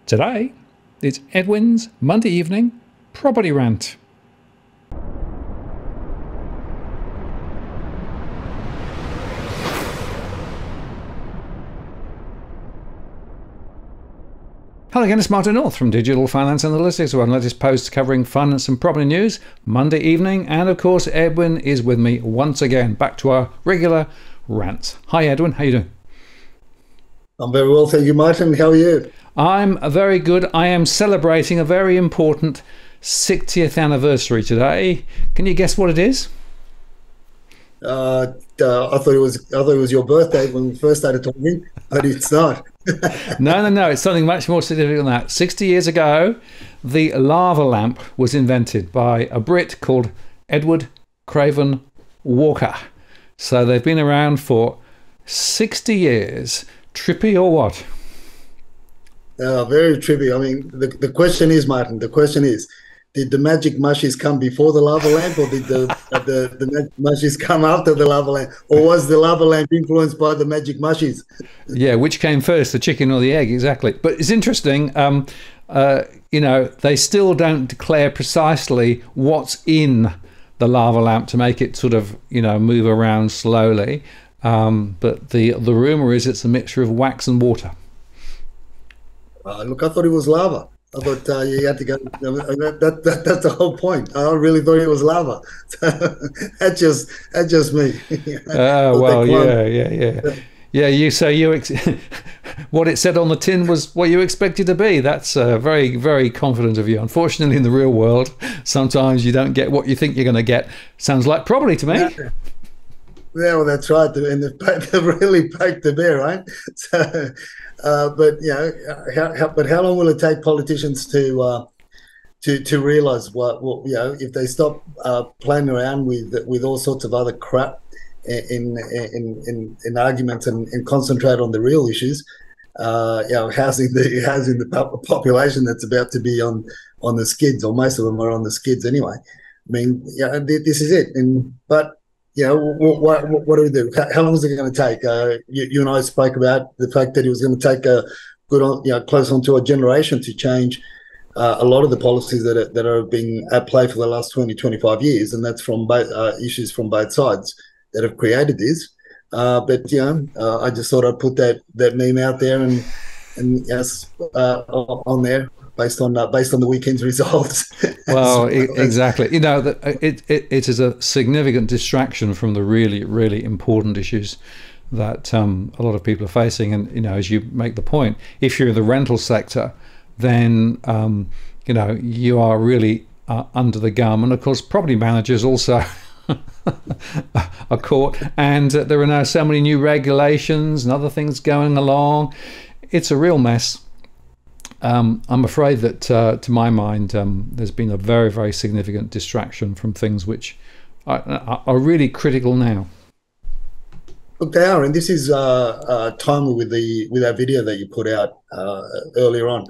Today, it's Edwin's Monday evening property rant. Hello again, it's Martin North from Digital Finance Analytics, our latest post covering finance and property news Monday evening. And of course, Edwin is with me once again, back to our regular rants. Hi Edwin, how you doing? I'm very well, thank you, Martin. How are you? I'm very good. I am celebrating a very important 60th anniversary today. Can you guess what it is? I thought it was your birthday when we first started talking, but it's not. No. It's something much more significant than that. 60 years ago, the lava lamp was invented by a Brit called Edward Craven Walker. So they've been around for 60 years. Trippy or what? Very trippy. I mean, the question is, Martin, the question is, did the magic mushies come before the lava lamp, or did the magic mushies come after the lava lamp? Or was the lava lamp influenced by the magic mushies? Yeah, which came first, the chicken or the egg? Exactly. But it's interesting, they still don't declare precisely what's in the lava lamp to make it sort of, move around slowly. But the rumor is it's a mixture of wax and water. Look, I thought it was lava. I thought you had to go. That's the whole point. I really thought it was lava. That's just me. Well, yeah. You say what it said on the tin was what you expected to be. That's very, very confident of you. Unfortunately, in the real world, sometimes you don't get what you think you're going to get. Sounds like probably to me. Yeah, well, that's right. And they've really poked the bear, right? So, but how long will it take politicians to realise what if they stop playing around with all sorts of other crap in arguments and concentrate on the real issues? Housing the population that's about to be on the skids, or most of them are on the skids anyway. I mean, this is it. What do we do? How long is it going to take? You and I spoke about the fact that it was going to take close on to a generation to change a lot of the policies that are being at play for the last 20, 25 years, and that's from both issues from both sides that have created this. I just thought I'd put that meme out there and yes, on there. Based on the weekend's results. Well, exactly. It is a significant distraction from the really, really important issues that a lot of people are facing. And as you make the point, if you're in the rental sector, then you are really under the gum. And of course, property managers also are caught. And there are now so many new regulations and other things going along. It's a real mess. I'm afraid that, to my mind, there's been a very, very significant distraction from things which are really critical now. Look, they are, and this is timely with our video that you put out earlier on.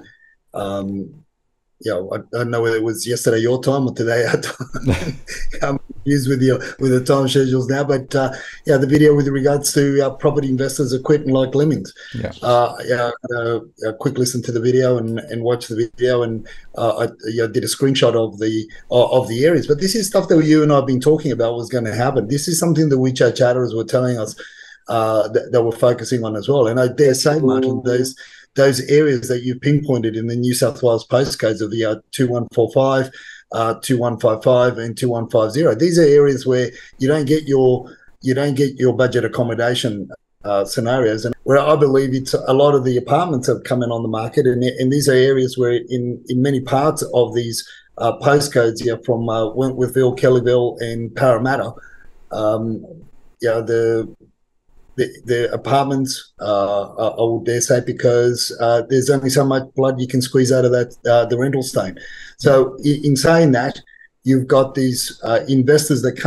I don't know whether it was yesterday your time or today our time. I'm confused with the time schedules now, but the video with regards to property investors are quitting like lemmings. Quick listen to the video and watch the video, and I did a screenshot of the areas. But this is stuff that you and I have been talking about was going to happen. This is something the WeChat chatterers were telling us that we're focusing on as well. And I dare say, Martin, those areas that you pinpointed in the New South Wales postcodes of the 2145, 2155, and 2150. These are areas where you don't get your budget accommodation scenarios, and where I believe it's a lot of the apartments have come in on the market, and these are areas where in many parts of these postcodes, from Wentworthville, Kellyville, and Parramatta, the apartments, I would dare say, because there's only so much blood you can squeeze out of the rental stain. So in saying that, you've got these investors that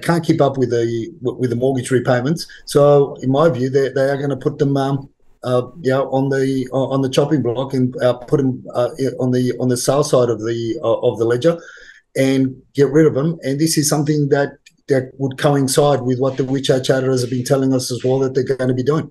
can't keep up with the mortgage repayments. So in my view, they are going to put them on the chopping block and put them on the sale side of the ledger and get rid of them. And this is something that would coincide with what the WeChat chatterers have been telling us as well that they're going to be doing.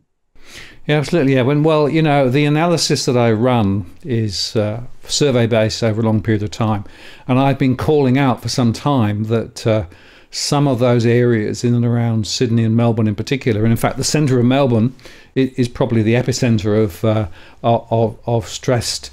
Yeah, absolutely. Yeah. Well, the analysis that I run is survey based over a long period of time, and I've been calling out for some time that some of those areas in and around Sydney and Melbourne, in particular, and in fact, the centre of Melbourne is probably the epicentre of stressed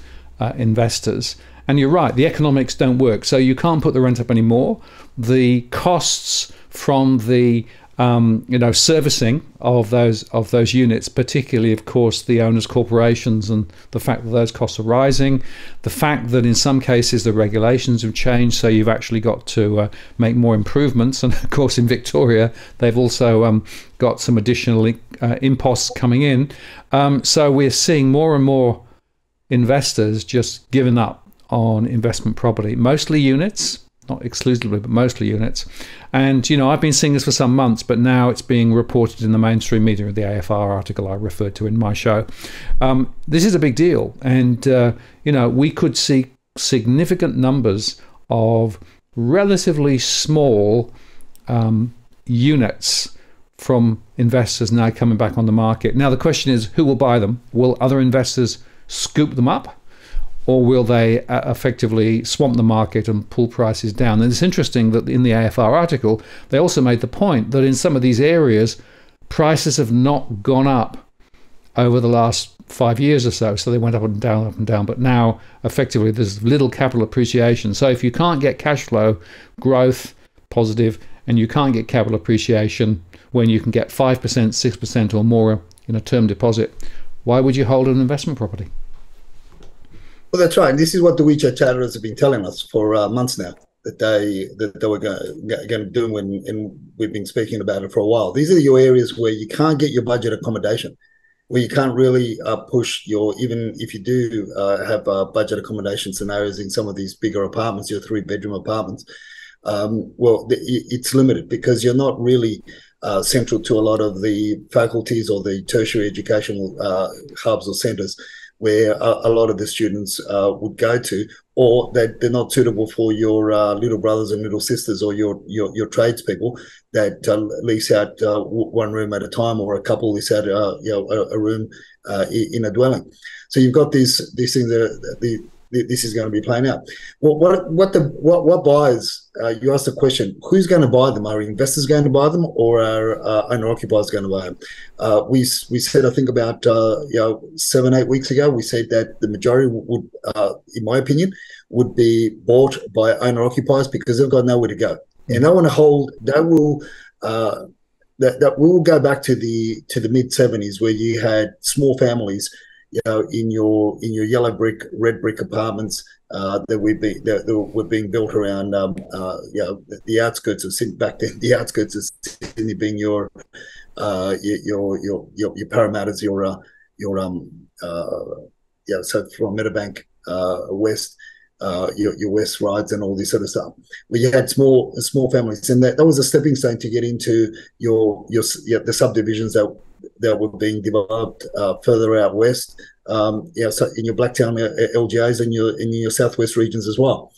investors. And you're right, the economics don't work, so you can't put the rent up anymore. The costs from the servicing of those units, particularly, of course, the owners' corporations, and the fact that those costs are rising, the fact that in some cases the regulations have changed, so you've actually got to make more improvements. And of course, in Victoria, they've also got some additional imposts coming in. So we're seeing more and more investors just giving up on investment property, mostly units. Not exclusively, but mostly units. And, I've been seeing this for some months, but now it's being reported in the mainstream media, the AFR article I referred to in my show. This is a big deal. And, we could see significant numbers of relatively small units from investors now coming back on the market. Now, the question is, who will buy them? Will other investors scoop them up? Or will they effectively swamp the market and pull prices down? And it's interesting that in the AFR article, they also made the point that in some of these areas, prices have not gone up over the last 5 years or so. So they went up and down, but now effectively there's little capital appreciation. So if you can't get cash flow growth positive, and you can't get capital appreciation when you can get 5%, 6% or more in a term deposit, why would you hold an investment property? Well, that's right. And this is what the WeChat chatterers have been telling us for months now, that they were going to do, and we've been speaking about it for a while. These are your areas where you can't get your budget accommodation, where you can't really push even if you do have budget accommodation scenarios in some of these bigger apartments, your 3-bedroom apartments. It's limited because you're not really central to a lot of the faculties or the tertiary educational hubs or centres where a lot of the students would go to, or that they're not suitable for your little brothers and little sisters or your tradespeople that lease out one room at a time, or a couple lease out a room in a dwelling. So you've got these things that this is going to be playing out. Well, what buyers? You asked the question: who's going to buy them? Are investors going to buy them, or are owner occupiers going to buy them? We said, I think about 7-8 weeks ago, we said that the majority would, in my opinion, would be bought by owner occupiers because they've got nowhere to go, and they want to hold. They will. That we will go back to the mid 70s, where you had small families, in your yellow brick, red brick apartments that were being built around the outskirts of Sydney. Back then, the outskirts of Sydney being your Parramatta's, so from Meadowbank west, your West Rides and all this sort of stuff, where you had small families, and that was a stepping stone to get into the subdivisions that were being developed further out west, so in your Blacktown LGAs and in your southwest regions as well.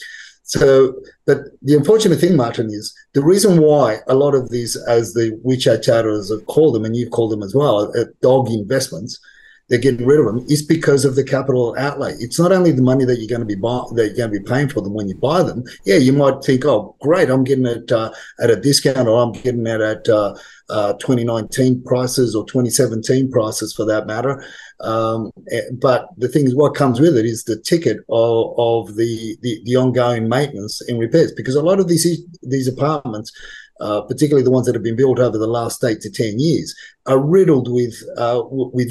So, but the unfortunate thing, Martin, is the reason why a lot of these, as the WeChat chatterers have called them, and you've called them as well, dog investments, they're getting rid of them, is because of the capital outlay. It's not only the money that you're going to be paying for them when you buy them. Yeah, you might think, oh, great, I'm getting it at a discount, or I'm getting it at 2019 prices or 2017 prices for that matter. But the thing is, what comes with it is the ticket of the ongoing maintenance and repairs, because a lot of these apartments, particularly the ones that have been built over the last 8 to 10 years, are riddled with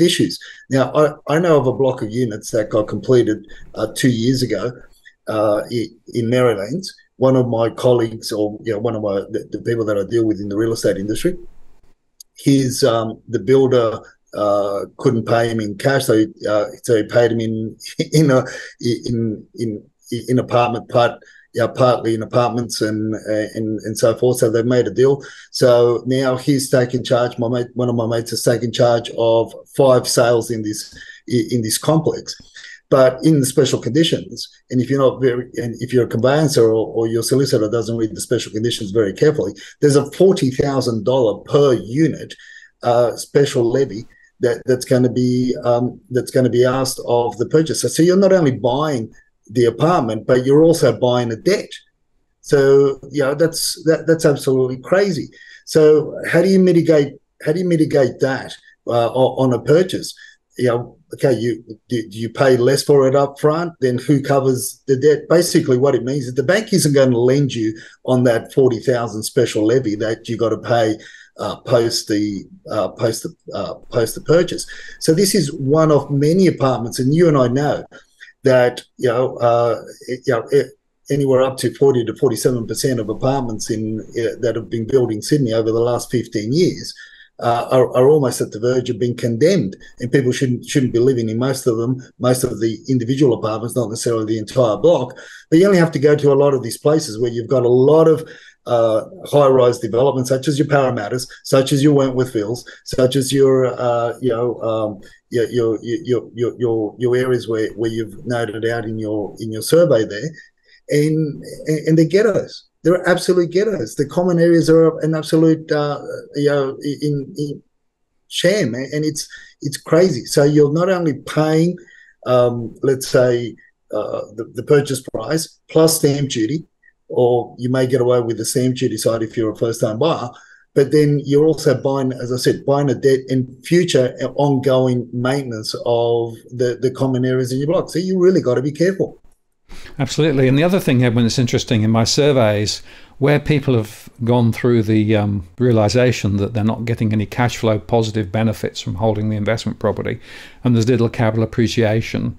issues. Now, I know of a block of units that got completed 2 years ago in Maryland. One of my colleagues, or one of the people that I deal with in the real estate industry, the builder couldn't pay him in cash, so he paid him in apartment part. Partly in apartments and so forth. So they've made a deal. So now he's taken charge. One of my mates has taken charge of 5 sales in this complex, but in the special conditions. And if you're a conveyancer or your solicitor doesn't read the special conditions very carefully, there's a $40,000 per unit special levy that's going to be asked of the purchaser. So you're not only buying the apartment, but you're also buying a debt. So that's absolutely crazy. So how do you mitigate that on a purchase? Okay, you pay less for it up front, then who covers the debt? Basically, what it means is the bank isn't going to lend you on that 40,000 special levy that you got to pay post the purchase. So this is one of many apartments, and you and I know that anywhere up to 40 to 47% of apartments that have been built in Sydney over the last 15 years are almost at the verge of being condemned, and people shouldn't be living in most of them, most of the individual apartments, not necessarily the entire block. But you only have to go to a lot of these places where you've got a lot of high-rise developments, such as your Parramatta's, such as your Wentworthvilles, such as your areas where you've noted out in your survey there, and they're ghettos. They're absolute ghettos. The common areas are an absolute in sham, and it's crazy. So you're not only paying, let's say, the purchase price plus stamp duty, or you may get away with the stamp duty side if you're a first-time buyer, but then you're also buying, as I said, buying a debt and future ongoing maintenance of the common areas in your block. So you really got to be careful. Absolutely. And the other thing, Edwin, that's interesting in my surveys, where people have gone through the realization that they're not getting any cash flow positive benefits from holding the investment property, and there's little capital appreciation,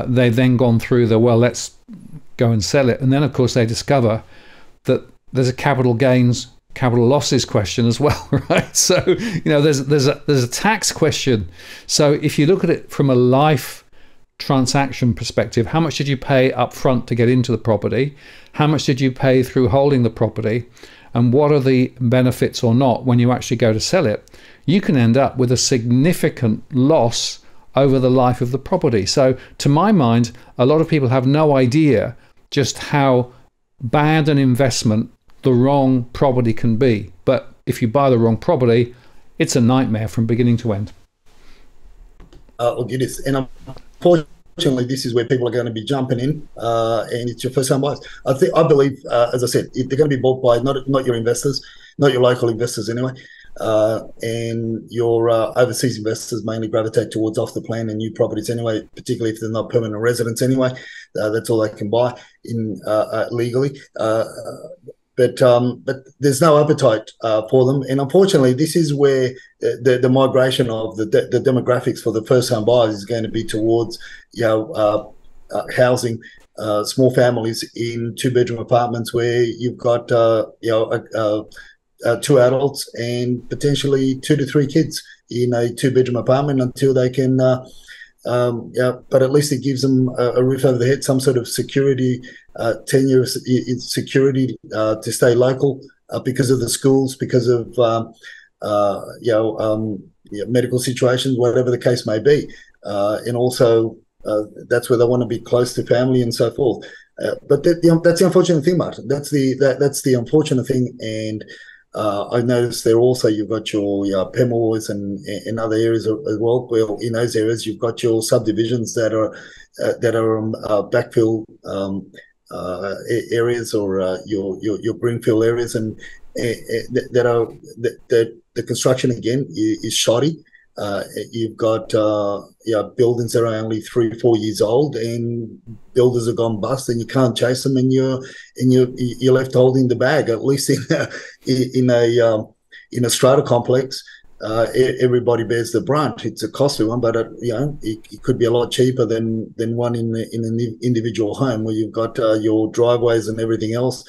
they've then gone through let's go and sell it. And then, of course, they discover that there's a capital gains, capital losses question as well, right? So, there's a tax question. So if you look at it from a life transaction perspective, how much did you pay up front to get into the property? How much did you pay through holding the property? And what are the benefits or not when you actually go to sell it? You can end up with a significant loss over the life of the property. So to my mind, a lot of people have no idea just how bad an investment the wrong property can be. But if you buy the wrong property, it's a nightmare from beginning to end. Look, it is. And unfortunately, this is where people are going to be jumping in, and it's your first-time buyers. I believe, as I said, they're going to be bought by not your investors, not your local investors anyway, and your overseas investors mainly gravitate towards off-the-plan and new properties anyway, particularly if they're not permanent residents anyway. That's all they can buy legally. But there's no appetite for them, and unfortunately, this is where the migration of the demographics for the first-home buyers is going to be towards, housing small families in two-bedroom apartments where you've got two adults and potentially 2 to 3 kids in a two-bedroom apartment until they can. But at least it gives them a roof over the head, some sort of security, tenure security to stay local because of the schools, because of medical situations, whatever the case may be, and also that's where they want to be close to family and so forth. But that's the unfortunate thing, Martin. That's the unfortunate thing, and I noticed there also you've got your Pemmoors and other areas as well. Well, in those areas you've got your subdivisions that are backfill areas or your greenfield areas, and that the construction again is shoddy. You've got buildings that are only 3-4 years old, and builders have gone bust, and you can't chase them, and you're left holding the bag. At least in a strata complex, everybody bears the brunt. It's a costly one, but it could be a lot cheaper than one in an individual home where you've got your driveways and everything else.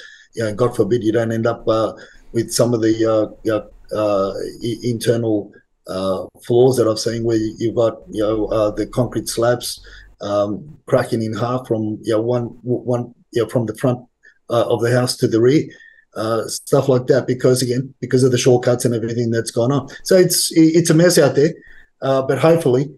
God forbid you don't end up with some of the internal floors that I've seen where you've got the concrete slabs cracking in half from one from the front of the house to the rear, stuff like that, because of the shortcuts and everything that's gone on. So it's a mess out there, but hopefully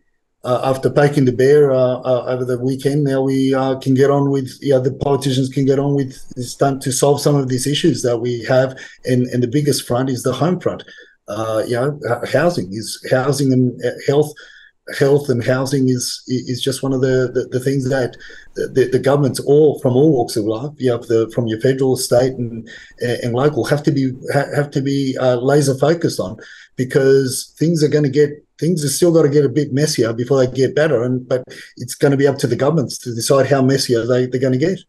after taking the bear over the weekend, now we can get on with the politicians can get on with to solve some of these issues that we have, and the biggest front is the home front. housing and health and housing is just one of the things that the governments from all walks of life, from your federal, state, and local, have to be laser focused on, because things are still got to get a bit messier before they get better, but it's going to be up to the governments to decide how messier they're going to get.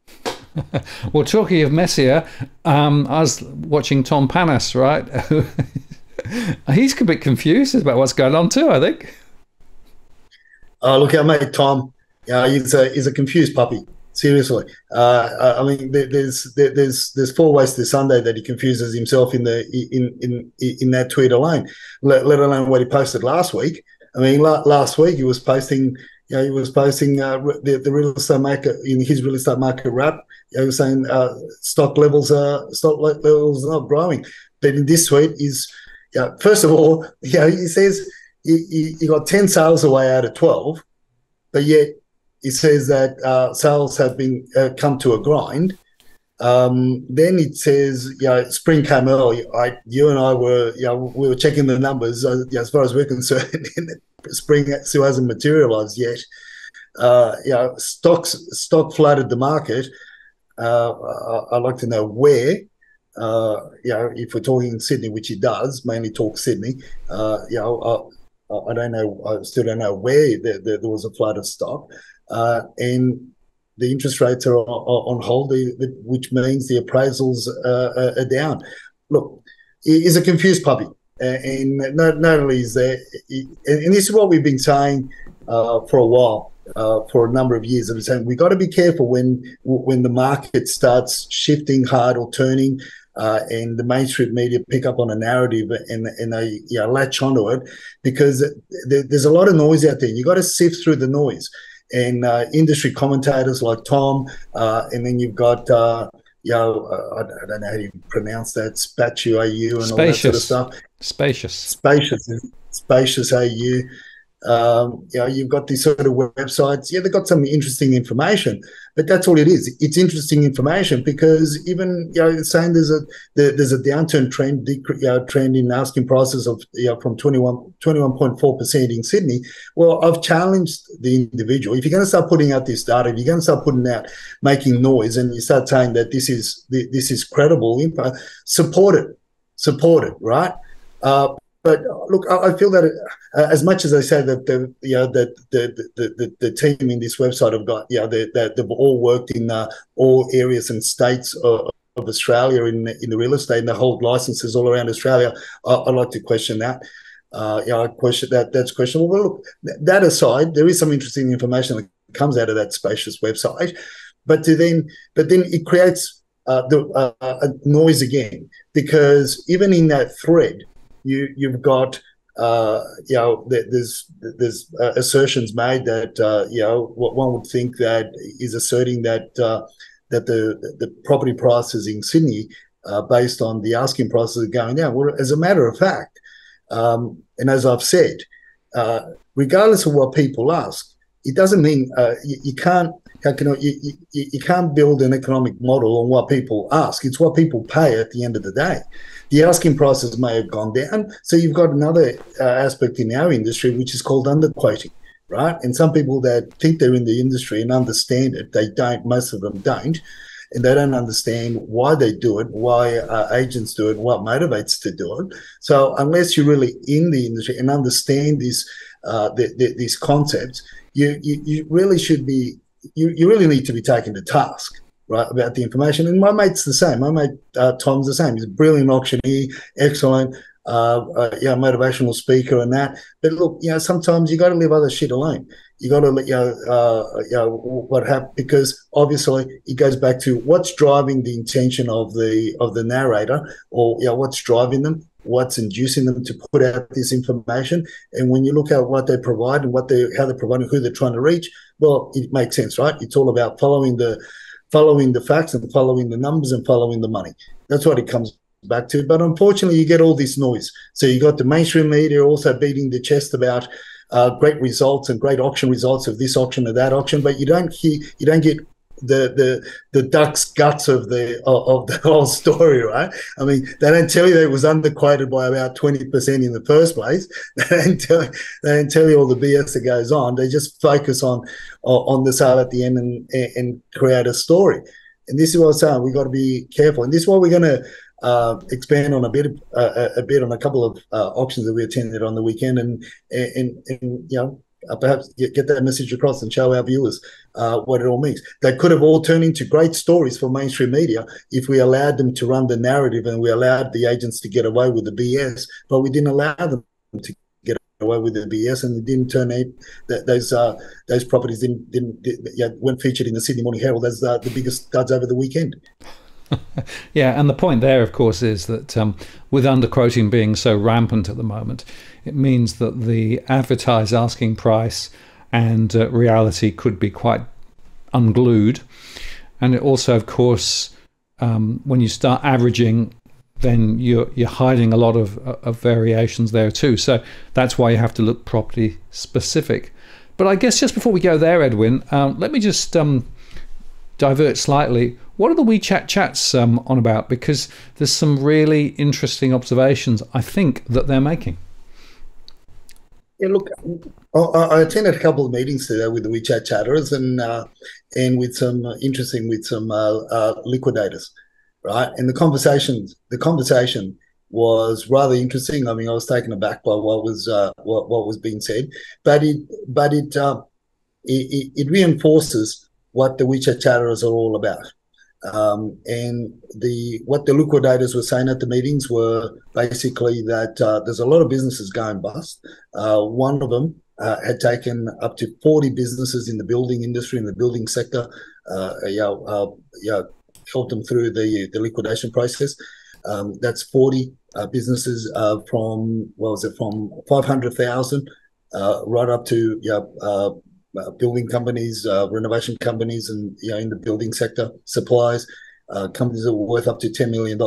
Well, talking of messier, I was watching Tom Panas, right? He's a bit confused about what's going on too, I think. Look, our mate Tom, he's a confused puppy. Seriously, I mean, there's 4 ways to Sunday that he confuses himself in that tweet alone. Let alone what he posted last week. I mean, last week he was posting, the real estate market, in his real estate market wrap. He was saying stock levels are not growing, but in this tweet first of all, he says he got 10 sales away out of 12, but yet he says that sales have been come to a grind. Then it says, spring came early. You and I were, we were checking the numbers. As far as we're concerned, spring still hasn't materialised yet. Stock flooded the market. I'd like to know where. If we're talking Sydney, which it does, mainly talk Sydney. I don't know. I still don't know where there was a flood of stock, and the interest rates are on hold, which means the appraisals are down. Look, he's a confused puppy, and not only is there, and this is what we've been saying for a while, for a number of years. I'm saying we've got to be careful when the market starts shifting hard or turning. And the mainstream media pick up on a narrative and they latch onto it, because there's a lot of noise out there. You got to sift through the noise, and industry commentators like Tom, and then you've got I don't know how you pronounce that, Spatu AU and all that sort of stuff. Spacious AU. You've got these sort of websites. They've got some interesting information, but that's all it is. It's interesting information, because even saying there's a downturn trend in asking prices of from 21.4% in Sydney. Well, I've challenged the individual. If you're going to start putting out this data, if you're going to start making noise, and you start saying that this is credible info, support it, right? But look, I feel that as much as I say that the team in this website have got they've all worked in all areas and states of Australia in the real estate, and they hold licenses all around Australia, I'd like to question that. I question that. That's questionable. Well, look, that aside, there is some interesting information that comes out of that Spacious website, but then it creates a noise again, because even in that thread, you've got there's assertions made that what one would think that is asserting that the property prices in Sydney, based on the asking prices, are going down. Well, as a matter of fact, and as I've said, regardless of what people ask, it doesn't mean you can't. You can't build an economic model on what people ask. It's what people pay at the end of the day. The asking prices may have gone down, so you've got another aspect in our industry, which is called underquoting, right? And some people that think they're in the industry and understand it, they don't. Most of them don't, and they don't understand why they do it, why agents do it, what motivates to do it. So unless you're really in the industry and understand these concepts, you really should be. You really need to be taken to task, right, about the information. And my mate's the same. My mate Tom's the same. He's a brilliant auctioneer, excellent, motivational speaker and that. But look, sometimes you got to leave other shit alone. You got to let what happened, because obviously it goes back to what's driving the intention of the narrator, or what's driving them, what's inducing them to put out this information. And when you look at what they provide and how they're providing, who they're trying to reach, well, it makes sense, right? It's all about following the facts and following the numbers and following the money. That's what it comes back to. But unfortunately, you get all this noise. So you got the mainstream media also beating the chest about great results and great auction results of this auction or that auction, but you don't get the duck's guts of the whole story, right? I mean, they don't tell you that it was underquoted by about 20% in the first place. They don't tell you all the BS that goes on. They just focus on the sale at the end and create a story. And this is what I'm saying. We've got to be careful. And this is why we're going to expand on a bit on a couple of auctions that we attended on the weekend, and perhaps get that message across and show our viewers what it all means. They could have all turned into great stories for mainstream media if we allowed them to run the narrative and we allowed the agents to get away with the BS, but we didn't allow them to get away with the BS, and it didn't turn out that those properties weren't featured in the Sydney Morning Herald as the biggest duds over the weekend. Yeah, and the point there, of course, is that with underquoting being so rampant at the moment, it means that the advertised asking price and reality could be quite unglued. And it also, of course, when you start averaging, then you're hiding a lot of variations there too. So that's why you have to look property specific. But I guess just before we go there, Edwin, let me just divert slightly. What are the WeChat chats on about? Because there's some really interesting observations, I think, that they're making. Yeah, look, I attended a couple of meetings today with the WeChat chatters and with some liquidators, right? And the conversation was rather interesting. I mean, I was taken aback by what was being said, but it reinforces what the WeChat chatters are all about. And what the liquidators were saying at the meetings were basically that there's a lot of businesses going bust. One of them had taken up to 40 businesses in the building industry, in the building sector, helped them through the liquidation process. That's 40 businesses from 500,000 right up to building companies, renovation companies, and in the building sector, supplies, companies that were worth up to $10 million,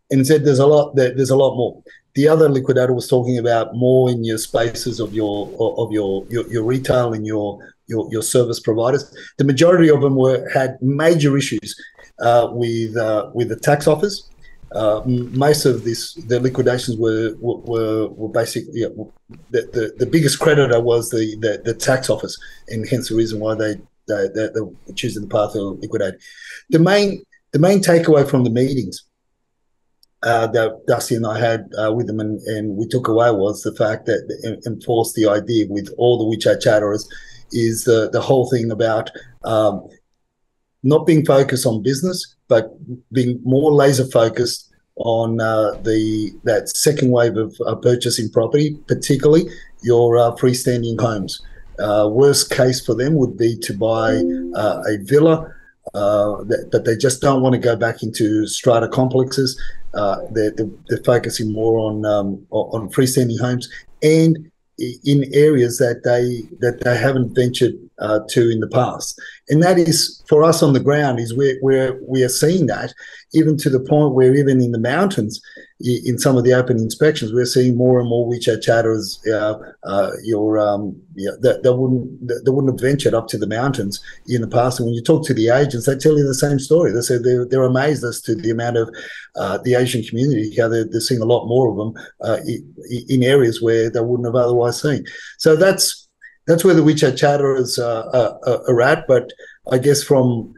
and said there's a lot more. The other liquidator was talking about more in your spaces of your retail and your service providers. The majority of them had major issues with the tax office. Most of the liquidations were basically the biggest creditor was the tax office, and hence the reason why they were choosing the path to liquidate. The main takeaway from the meetings that Dusty and I had with them and we took away was the fact that enforced the idea with all the WeChat chatterers is the whole thing about not being focused on business, but being more laser focused on that second wave of purchasing property, particularly your freestanding homes. Worst case for them would be to buy a villa, but they just don't want to go back into strata complexes. They're focusing more on freestanding homes and in areas that they haven't ventured to in the past. And that is, for us on the ground, is where we are seeing that, even to the point where even in the mountains, in some of the open inspections, we're seeing more and more WeChat chatters. They wouldn't have ventured up to the mountains in the past. And when you talk to the agents, they tell you the same story. They say they're amazed as to the amount of the Asian community, how they're seeing a lot more of them in areas where they wouldn't have otherwise seen. So that's where the WeChat chatterers are at. But I guess from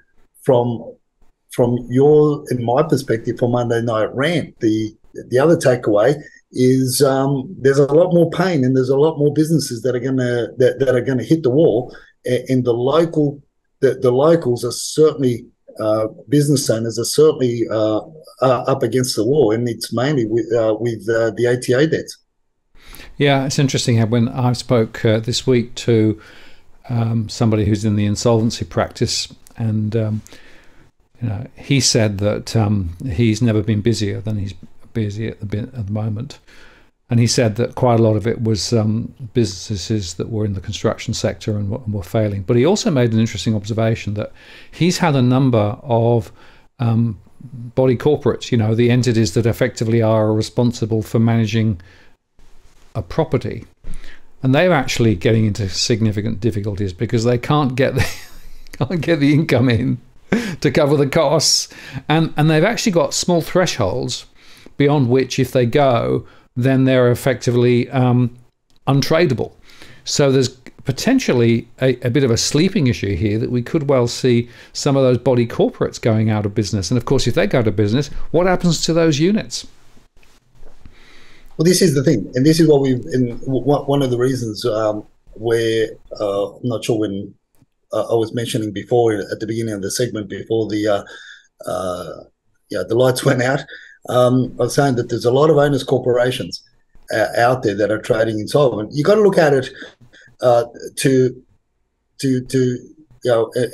your and my perspective for Monday Night Rant, the other takeaway is there's a lot more pain and there's a lot more businesses that are gonna hit the wall, and the locals are certainly business owners are certainly up against the wall, and it's mainly with the ATA debts. Yeah, it's interesting when I spoke this week to somebody who's in the insolvency practice, and he said that he's never been busier than he's busy at the moment. And he said that quite a lot of it was businesses that were in the construction sector and were failing. But he also made an interesting observation that he's had a number of body corporates, the entities that effectively are responsible for managing a property. And they're actually getting into significant difficulties because they can't get can't get the income in to cover the costs, and they've actually got small thresholds beyond which, if they go, then they're effectively untradeable. So there's potentially a bit of a sleeping issue here that we could well see some of those body corporates going out of business. And of course, if they go out of business, what happens to those units? Well, this is the thing, and this is what one of the reasons where I'm not sure when I was mentioning before at the beginning of the segment before the lights went out. I was saying that there's a lot of owners corporations out there that are trading insolvent. You got to look at it to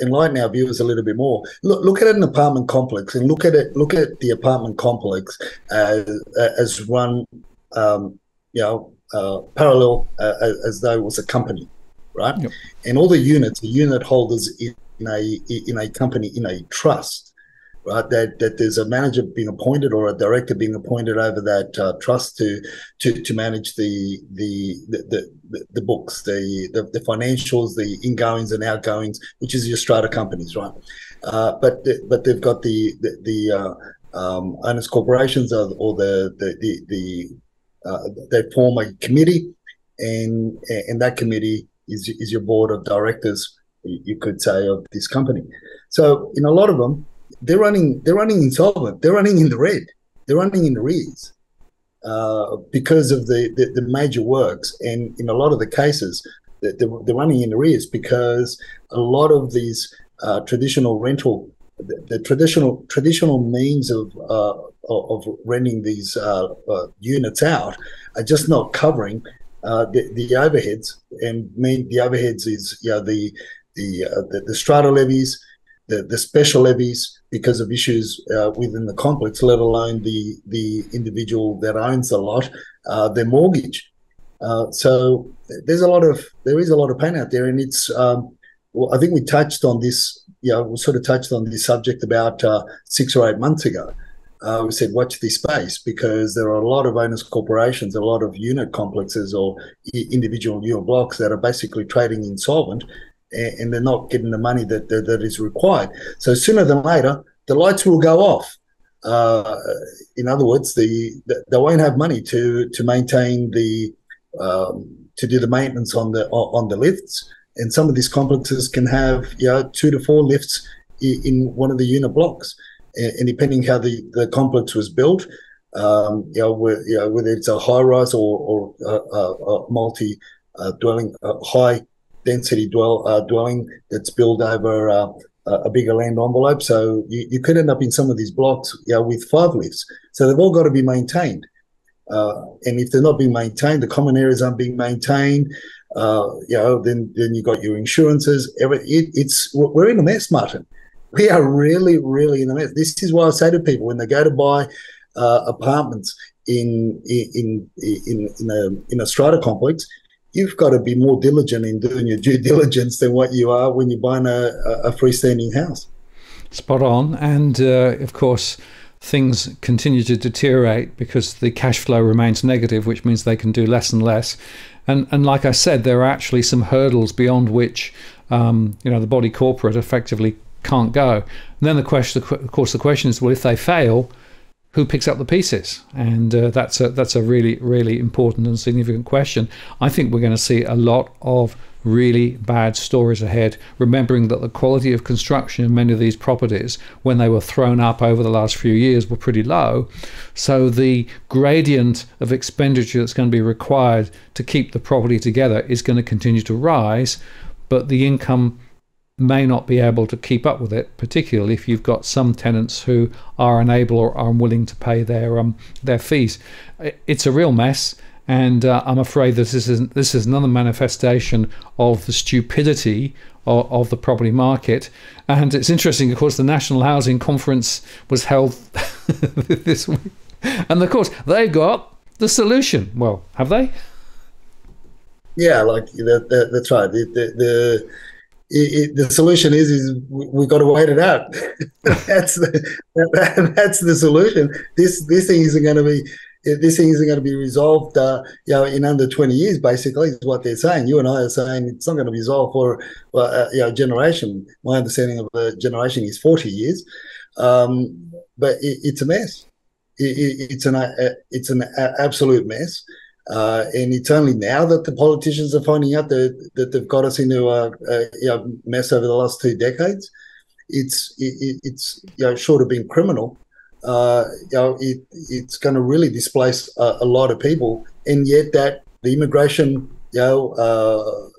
enlighten our viewers a little bit more. Look at an apartment complex and look at the apartment complex as run parallel as though it was a company, right? Yep. And all the unit holders in a company, in a trust, right? That there's a manager being appointed or a director being appointed over that trust to manage the books, the financials, the ingoings and outgoings, which is your strata companies, right? But they've got the owners corporations or they form a committee, and that committee is your board of directors, you could say, of this company. So in a lot of them, they're running insolvent. They're running in the red. They're running in arrears because of the major works, and in a lot of the cases, they're running in arrears because a lot of these traditional rental, the traditional means of renting these units out are just not covering the overheads, and the overheads is the strata levies, the special levies because of issues within the complex, let alone the individual that owns the lot, their mortgage. So there is a lot of pain out there, and it's I think we touched on this. We sort of touched on this subject about 6 or 8 months ago. We said, watch this space, because there are a lot of owners corporations, a lot of unit complexes or individual unit blocks that are basically trading insolvent, and they're not getting the money that is required. So sooner than later, the lights will go off. In other words, they won't have money to maintain to do the maintenance on the lifts. And some of these complexes can have 2 to 4 lifts in one of the unit blocks, and depending how the complex was built, whether it's a high rise or multi dwelling, high density dwelling that's built over a bigger land envelope. So you could end up in some of these blocks with 5 lifts. So they've all got to be maintained. And if they're not being maintained, the common areas aren't being maintained, then you got your insurances. We're in a mess, Martin. We are really, really in a mess. This is why I say to people, when they go to buy apartments in a strata complex, you've got to be more diligent in doing your due diligence than what you are when you're buying a freestanding house. Spot on. And of course, things continue to deteriorate because the cash flow remains negative, which means they can do less and less. And like I said, there are actually some hurdles beyond which the body corporate effectively can't go. And then the question is, well, if they fail, who picks up the pieces? And that's a really, really important and significant question. I think we're going to see a lot of really bad stories ahead, remembering that the quality of construction in many of these properties, when they were thrown up over the last few years, were pretty low. So the gradient of expenditure that's going to be required to keep the property together is going to continue to rise, but the income may not be able to keep up with it, particularly if you've got some tenants who are unable or are unwilling to pay their fees. It's a real mess, and I'm afraid that this is another manifestation of the stupidity of the property market. And it's interesting, of course, the National Housing Conference was held this week, and of course they got the solution. Well, have they? Yeah, that's right. The solution is we've got to wait it out. that's the solution. This thing isn't going to be this thing isn't going to be resolved, in under 20 years. Basically, is what they're saying. You and I are saying it's not going to be resolved for a generation. My understanding of a generation is 40 years, but it's a mess. It's an absolute mess. And it's only now that the politicians are finding out that they've got us into a mess over the last 2 decades. It's short of being criminal. It's going to really displace a lot of people, and yet that the immigration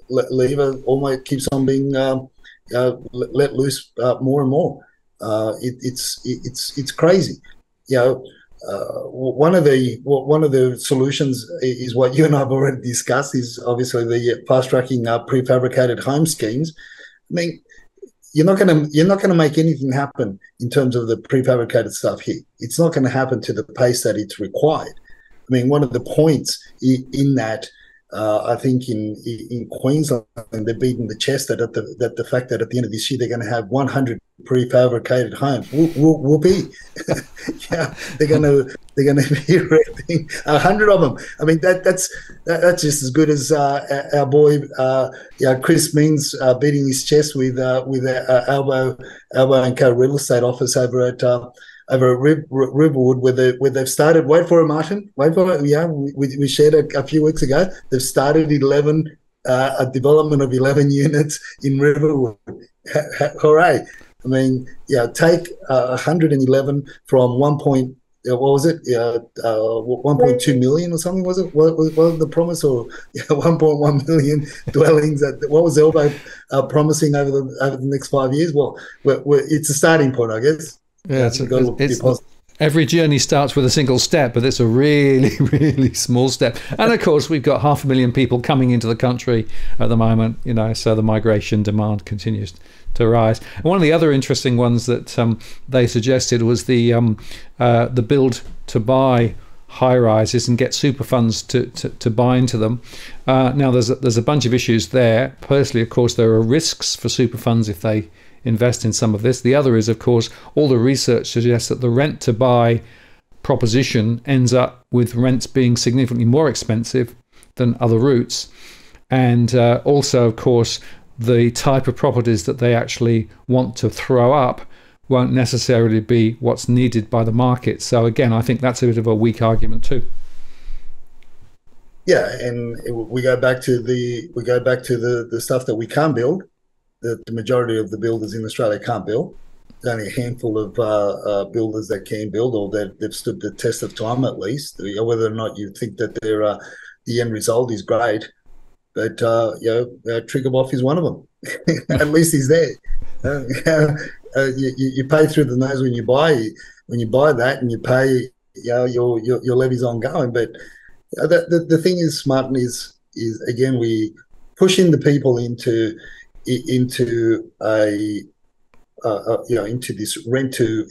lever almost keeps on being let loose more and more. It's crazy. One of the solutions is what you and I have already discussed, is obviously the fast tracking prefabricated home schemes. I mean, you're not going to make anything happen in terms of the prefabricated stuff here. It's not going to happen to the pace that it's required. I mean, one of the points in that, I think in Queensland, they're beating the chest that the fact that at the end of this year they're going to have 100 prefabricated homes. Whoopee! Yeah, they're going to be erecting 100 of them. I mean, that's just as good as our boy Chris Mings beating his chest with Albo and Co real estate office over at Riverwood, where they've started. Wait for it, Martin. Wait for it. Yeah, we shared a few weeks ago. They've started a development of 11 units in Riverwood. Hooray! I mean, take 111 from 1.2 million or something, was it? What was the promise? Or 1.1 million dwellings? What was Elbo promising over the next 5 years? Well, it's a starting point, I guess. Yeah, every journey starts with a single step, but it's a really, really small step. And of course, we've got 500,000 people coming into the country at the moment, so the migration demand continues to rise. And one of the other interesting ones that they suggested was the build to buy high rises and get super funds to buy into them. Now, there's a bunch of issues there. Personally, of course, there are risks for super funds if they invest in some of this. The other is, of course, all the research suggests that the rent to buy proposition ends up with rents being significantly more expensive than other routes. And also, of course, the type of properties that they actually want to throw up won't necessarily be what's needed by the market. So again, I think that's a bit of a weak argument too. Yeah, and we go back to the stuff that we can't build. The majority of the builders in Australia can't build. There's only a handful of builders that can build, or that they've stood the test of time at least. Whether or not you think that the end result is great, but Triguboff is one of them. At least he's there. You pay through the nose when you buy that, and you pay your levies ongoing. But the thing is, Martin, is again, we pushing the people into this rent to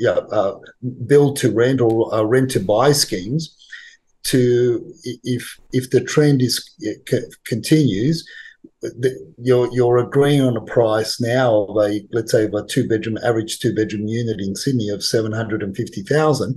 build to rent or rent to buy schemes. If the trend continues, you're agreeing on a price now of let's say a average two bedroom unit in Sydney of 750,000.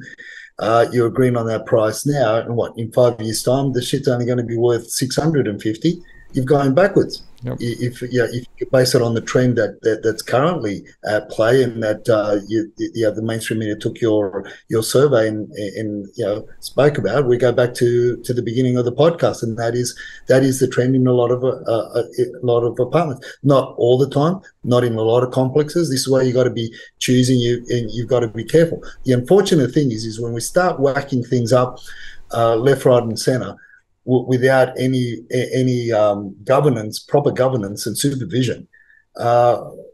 You're agreeing on that price now, and in 5 years' time, the shit's only going to be worth 650. You've gone backwards. Yep. If you base it on the trend that's currently at play, and that the mainstream media took your survey and spoke about, we go back to the beginning of the podcast, and that is the trend in a lot of apartments. Not all the time, not in a lot of complexes. This is why you got to be choosing, and you've got to be careful. The unfortunate thing is when we start whacking things up left, right, and centre, without any proper governance and supervision,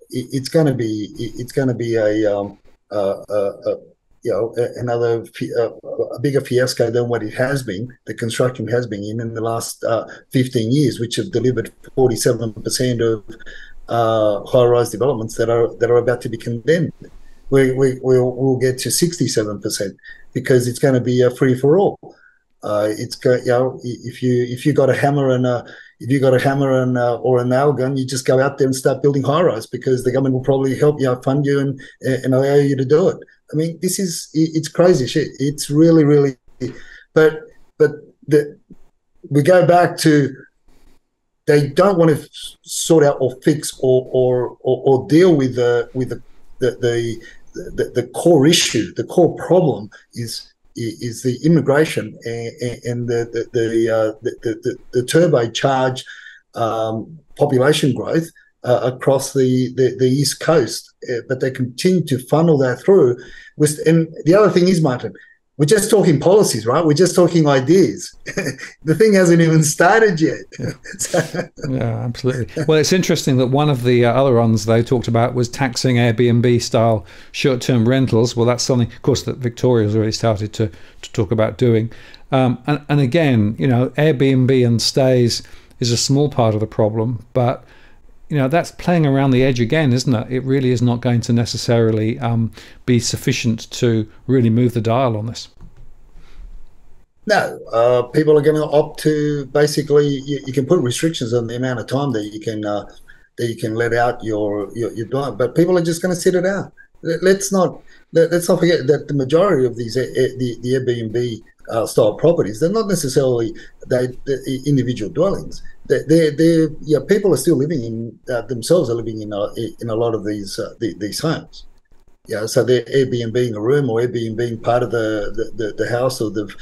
it's going to be a bigger fiasco than what it has been. The construction has been in the last 15 years, which have delivered 47% of high-rise developments that are about to be condemned. We'll get to 67% because it's going to be a free for all. If you got a hammer and or a nail gun, you just go out there and start building high rise, because the government will probably help fund you and allow you to do it. I mean, it's crazy shit. It's really, really, but but we go back to they don't want to sort out or fix or deal with the core issue. The core problem is the immigration and the turbocharged population growth across the East Coast, but they continue to funnel that through. And the other thing is, Martin, we're just talking policies, right? We're just talking ideas. The thing hasn't even started yet. Yeah, absolutely. Well, it's interesting that one of the other ones they talked about was taxing Airbnb-style short-term rentals. Well, that's something, of course, that Victoria's already started to talk about doing. And again, you know, Airbnb and stays is a small part of the problem, but you know, that's playing around the edge again, isn't it? It really is not going to necessarily be sufficient to really move the dial on this. No, people are going to opt to basically. You can put restrictions on the amount of time that you can let out your dwelling, but people are just going to sit it out. Let's not forget that the majority of these the Airbnb style properties, they're not necessarily the individual dwellings. They're people are still living in themselves are living in a lot of these homes. Yeah, so they're Airbnb a room or Airbnb part of the house, or they've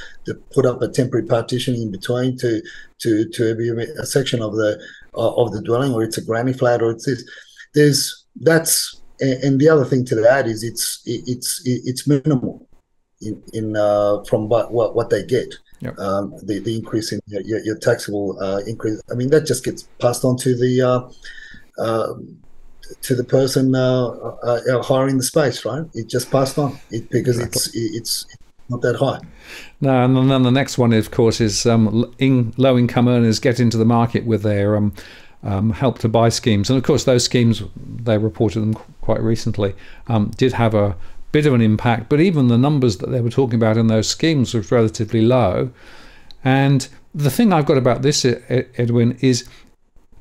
put up a temporary partition in between to Airbnb a section of the dwelling, or it's a granny flat, or it's this. And the other thing to that is it's minimal in from what they get. Yep. The increase in your taxable increase. I mean, that just gets passed on to the person hiring the space, right? It just passed on because it's not that high. No, and then the next one, of course, is low-income earners get into the market with their help to buy schemes, and of course those schemes, they reported them quite recently, did have a bit of an impact, but even the numbers that they were talking about in those schemes was relatively low. And the thing I've got about this, Edwin, is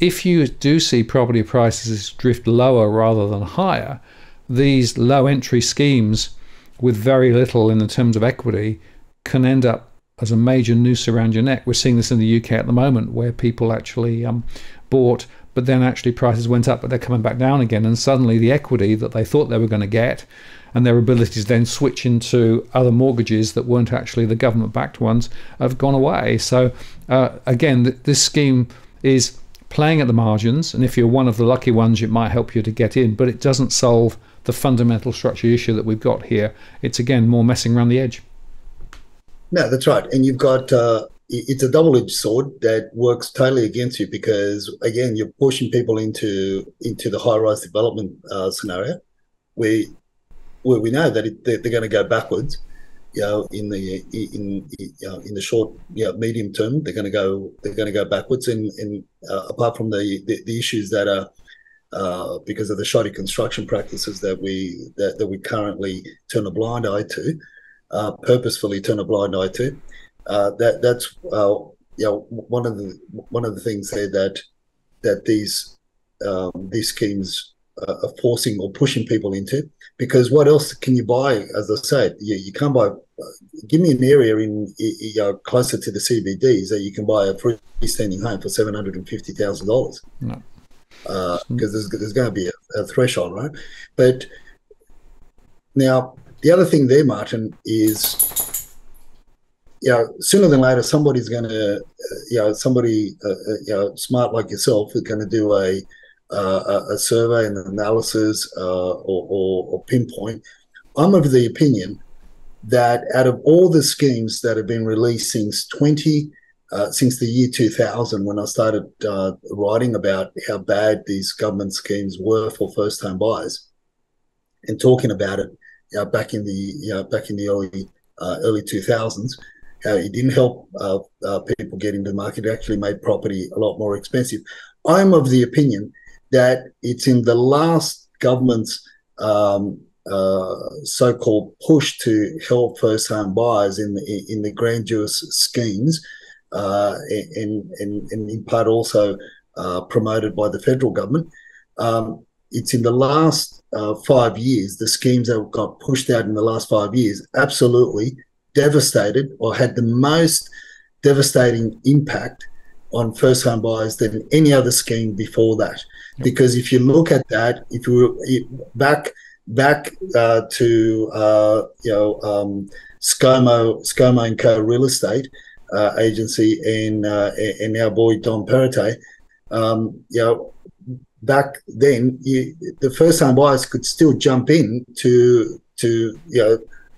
if you do see property prices drift lower rather than higher, these low entry schemes with very little in the terms of equity can end up as a major noose around your neck. We're seeing this in the UK at the moment, where people actually bought, but then actually prices went up, but they're coming back down again, and suddenly the equity that they thought they were going to get and their ability to then switch into other mortgages that weren't actually the government-backed ones have gone away. So again, this scheme is playing at the margins, and if you're one of the lucky ones, it might help you to get in, but it doesn't solve the fundamental structure issue that we've got here. It's, again, more messing around the edge. No, that's right. And you've got it's a double-edged sword that works totally against you, because again, you're pushing people into the high-rise development scenario, where we know that they're going to go backwards. You know, in the short, medium term, they're going to go backwards. And apart from the issues that are because of the shoddy construction practices that we currently turn a blind eye to, purposefully turn a blind eye to. That's one of the things there that these schemes are forcing or pushing people into, because what else can you buy? As I said, you can't buy. Give me an area in closer to the CBDs that you can buy a freestanding home for $750,000. No. Because there's going to be a threshold, right? But now the other thing there, Martin, is sooner than later somebody's going to somebody smart like yourself is going to do a survey and analysis or pinpoint. I'm of the opinion that out of all the schemes that have been released since the year 2000, when I started writing about how bad these government schemes were for first-time buyers, and talking about it back in the early 2000s, how it didn't help people get into the market. It actually made property a lot more expensive. I'm of the opinion that it's in the last government's so-called push to help first-time buyers in the grandiose schemes, and in part also promoted by the federal government. It's in the last 5 years, the schemes that got pushed out in the last 5 years absolutely devastated or had the most devastating impact on first home buyers than any other scheme before that. Yep. Because if you look at that, if you back to ScoMo and Co Real Estate Agency and our boy Don Perrottet, back then the first home buyers could still jump in to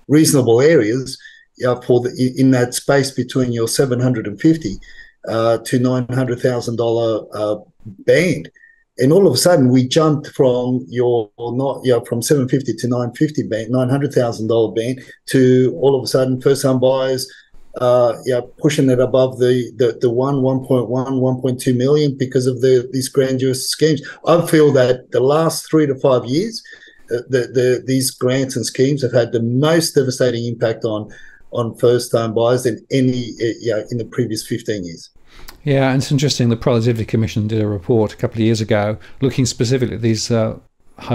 reasonable areas in that space between your $750 to $900,000 band. And all of a sudden, we jumped from from $750 to $900,000 band to all of a sudden first-time buyers, pushing it above the 1.1, 1.2 million because of these grandiose schemes. I feel that the last 3 to 5 years, these grants and schemes have had the most devastating impact on first-time buyers than any in the previous 15 years. Yeah, and it's interesting. The Productivity Commission did a report a couple of years ago looking specifically at these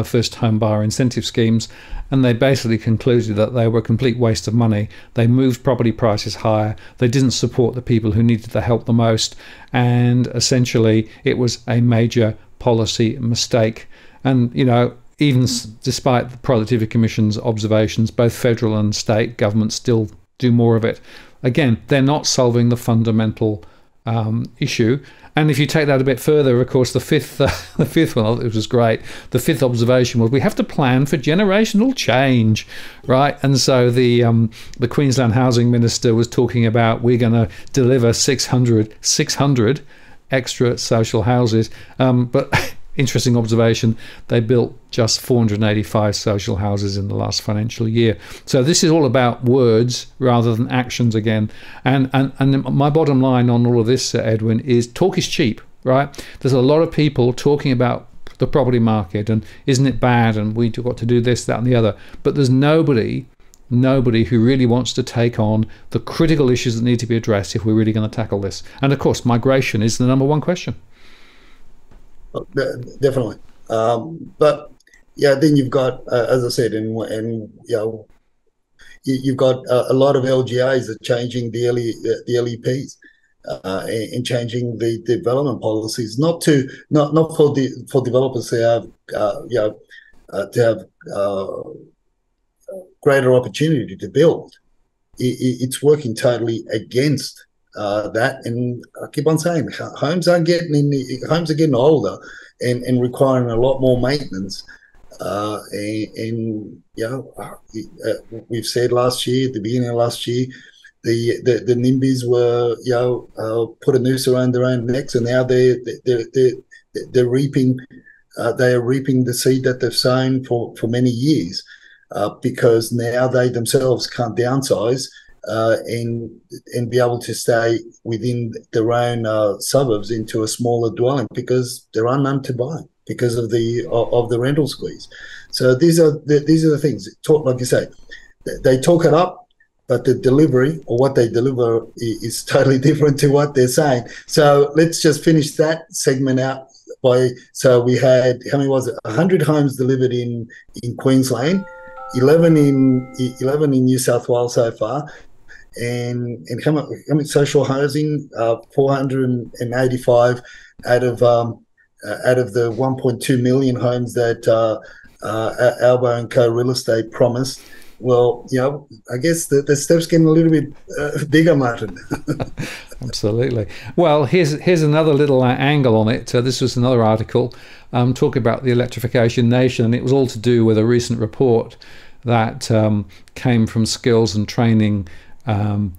first home buyer incentive schemes, and they basically concluded that they were a complete waste of money. They moved property prices higher. They didn't support the people who needed the help the most, and essentially it was a major policy mistake. And even despite the Productivity Commission's observations, both federal and state governments still do more of it. Again, they're not solving the fundamental issue. And if you take that a bit further, of course, the fifth one, it was great. The fifth observation was we have to plan for generational change, right? And so the Queensland Housing Minister was talking about we're going to deliver 600 extra social houses, but interesting observation, they built just 485 social houses in the last financial year. So this is all about words rather than actions again. And my bottom line on all of this, Edwin, is talk is cheap, right? There's a lot of people talking about the property market and isn't it bad and we've got to do this, that and the other. But there's nobody who really wants to take on the critical issues that need to be addressed if we're really going to tackle this. And of course, migration is the number one question. Definitely, but then you've got, as I said, and you've got a lot of LGAs that are changing the LEPs and changing the development policies, not for developers to have greater opportunity to build. It's working totally against that, and I keep on saying homes are getting older and requiring a lot more maintenance. We've said last year, at the beginning of last year, the NIMBYs were put a noose around their own necks, and now they're reaping. They are reaping the seed that they've sown for many years, because now they themselves can't downsize. And be able to stay within their own suburbs into a smaller dwelling because there are none to buy because of the rental squeeze. So these are the things. Like you say, they talk it up, but the delivery or what they deliver is totally different to what they're saying. So let's just finish that segment out so we had, how many was it? 100 homes delivered in Queensland, 11 in New South Wales so far. And how much social housing? 485 out of the 1.2 million homes that Albo and Co Real Estate promised. Well, I guess the step's getting a little bit bigger, Martin. Absolutely. Well, here's another little angle on it. This was another article talking about the electrification nation, and it was all to do with a recent report that came from Skills and Training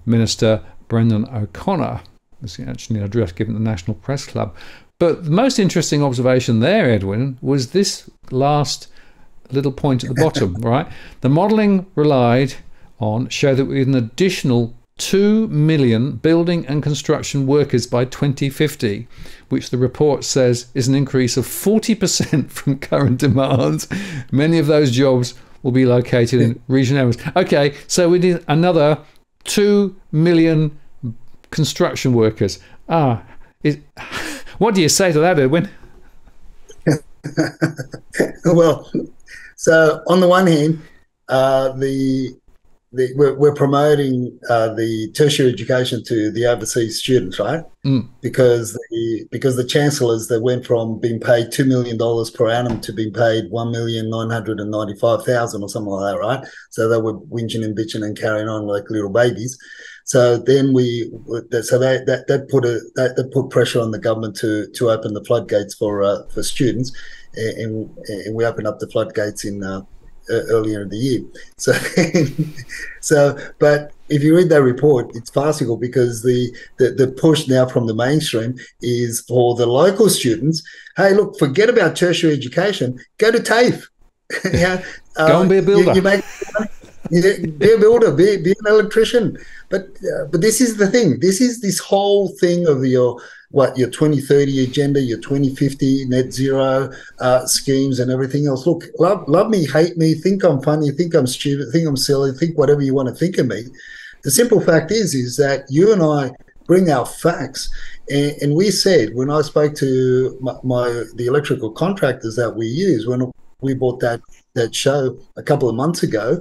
Minister Brendan O'Connor. Was actually an address given at the National Press Club. But the most interesting observation there, Edwin, was this last little point at the bottom, right? The modelling relied on showed that with an additional 2 million building and construction workers by 2050, which the report says is an increase of 40% from current demands. Many of those jobs will be located in regional areas. Okay, so we need another 2 million construction workers. What do you say to that, Edwin? Well, so on the one hand, the we're promoting the tertiary education to the overseas students, right? Because the chancellors, that went from being paid $2 million per annum to being paid $1,995,000 or something like that, right? So they were whinging and bitching and carrying on like little babies. So then that put pressure on the government to open the floodgates for students, and we opened up the floodgates in earlier in the year. But if you read that report, it's farcical, because the push now from the mainstream is for the local students. Hey, look, forget about tertiary education. Go to TAFE. Go and be a builder. You make be a builder, be an electrician. But this is the thing. This is this whole thing of your 2030 agenda, your 2050 net zero schemes and everything else. Look, love me, hate me, think I'm funny, think I'm stupid, think I'm silly, think whatever you want to think of me. The simple fact is that you and I bring our facts. And we said, when I spoke to the electrical contractors that we use, when we bought that show a couple of months ago,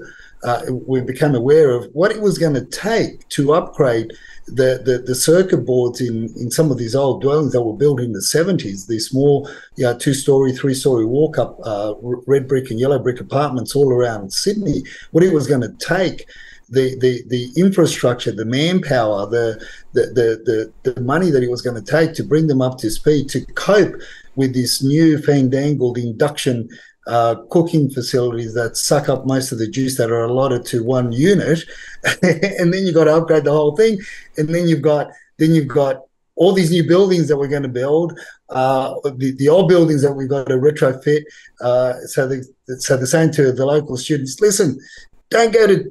we became aware of what it was going to take to upgrade the circuit boards in some of these old dwellings that were built in the 70s, these small 2-story, 3-story walk-up red brick and yellow brick apartments all around Sydney. What it was going to take, the infrastructure, the manpower, the money that it was going to take to bring them up to speed to cope with this new fandangled induction cooking facilities that suck up most of the juice that are allotted to one unit. And then you've got to upgrade the whole thing. And then you've got all these new buildings that we're going to build, the old buildings that we've got to retrofit. So they're saying to the local students, listen, don't go to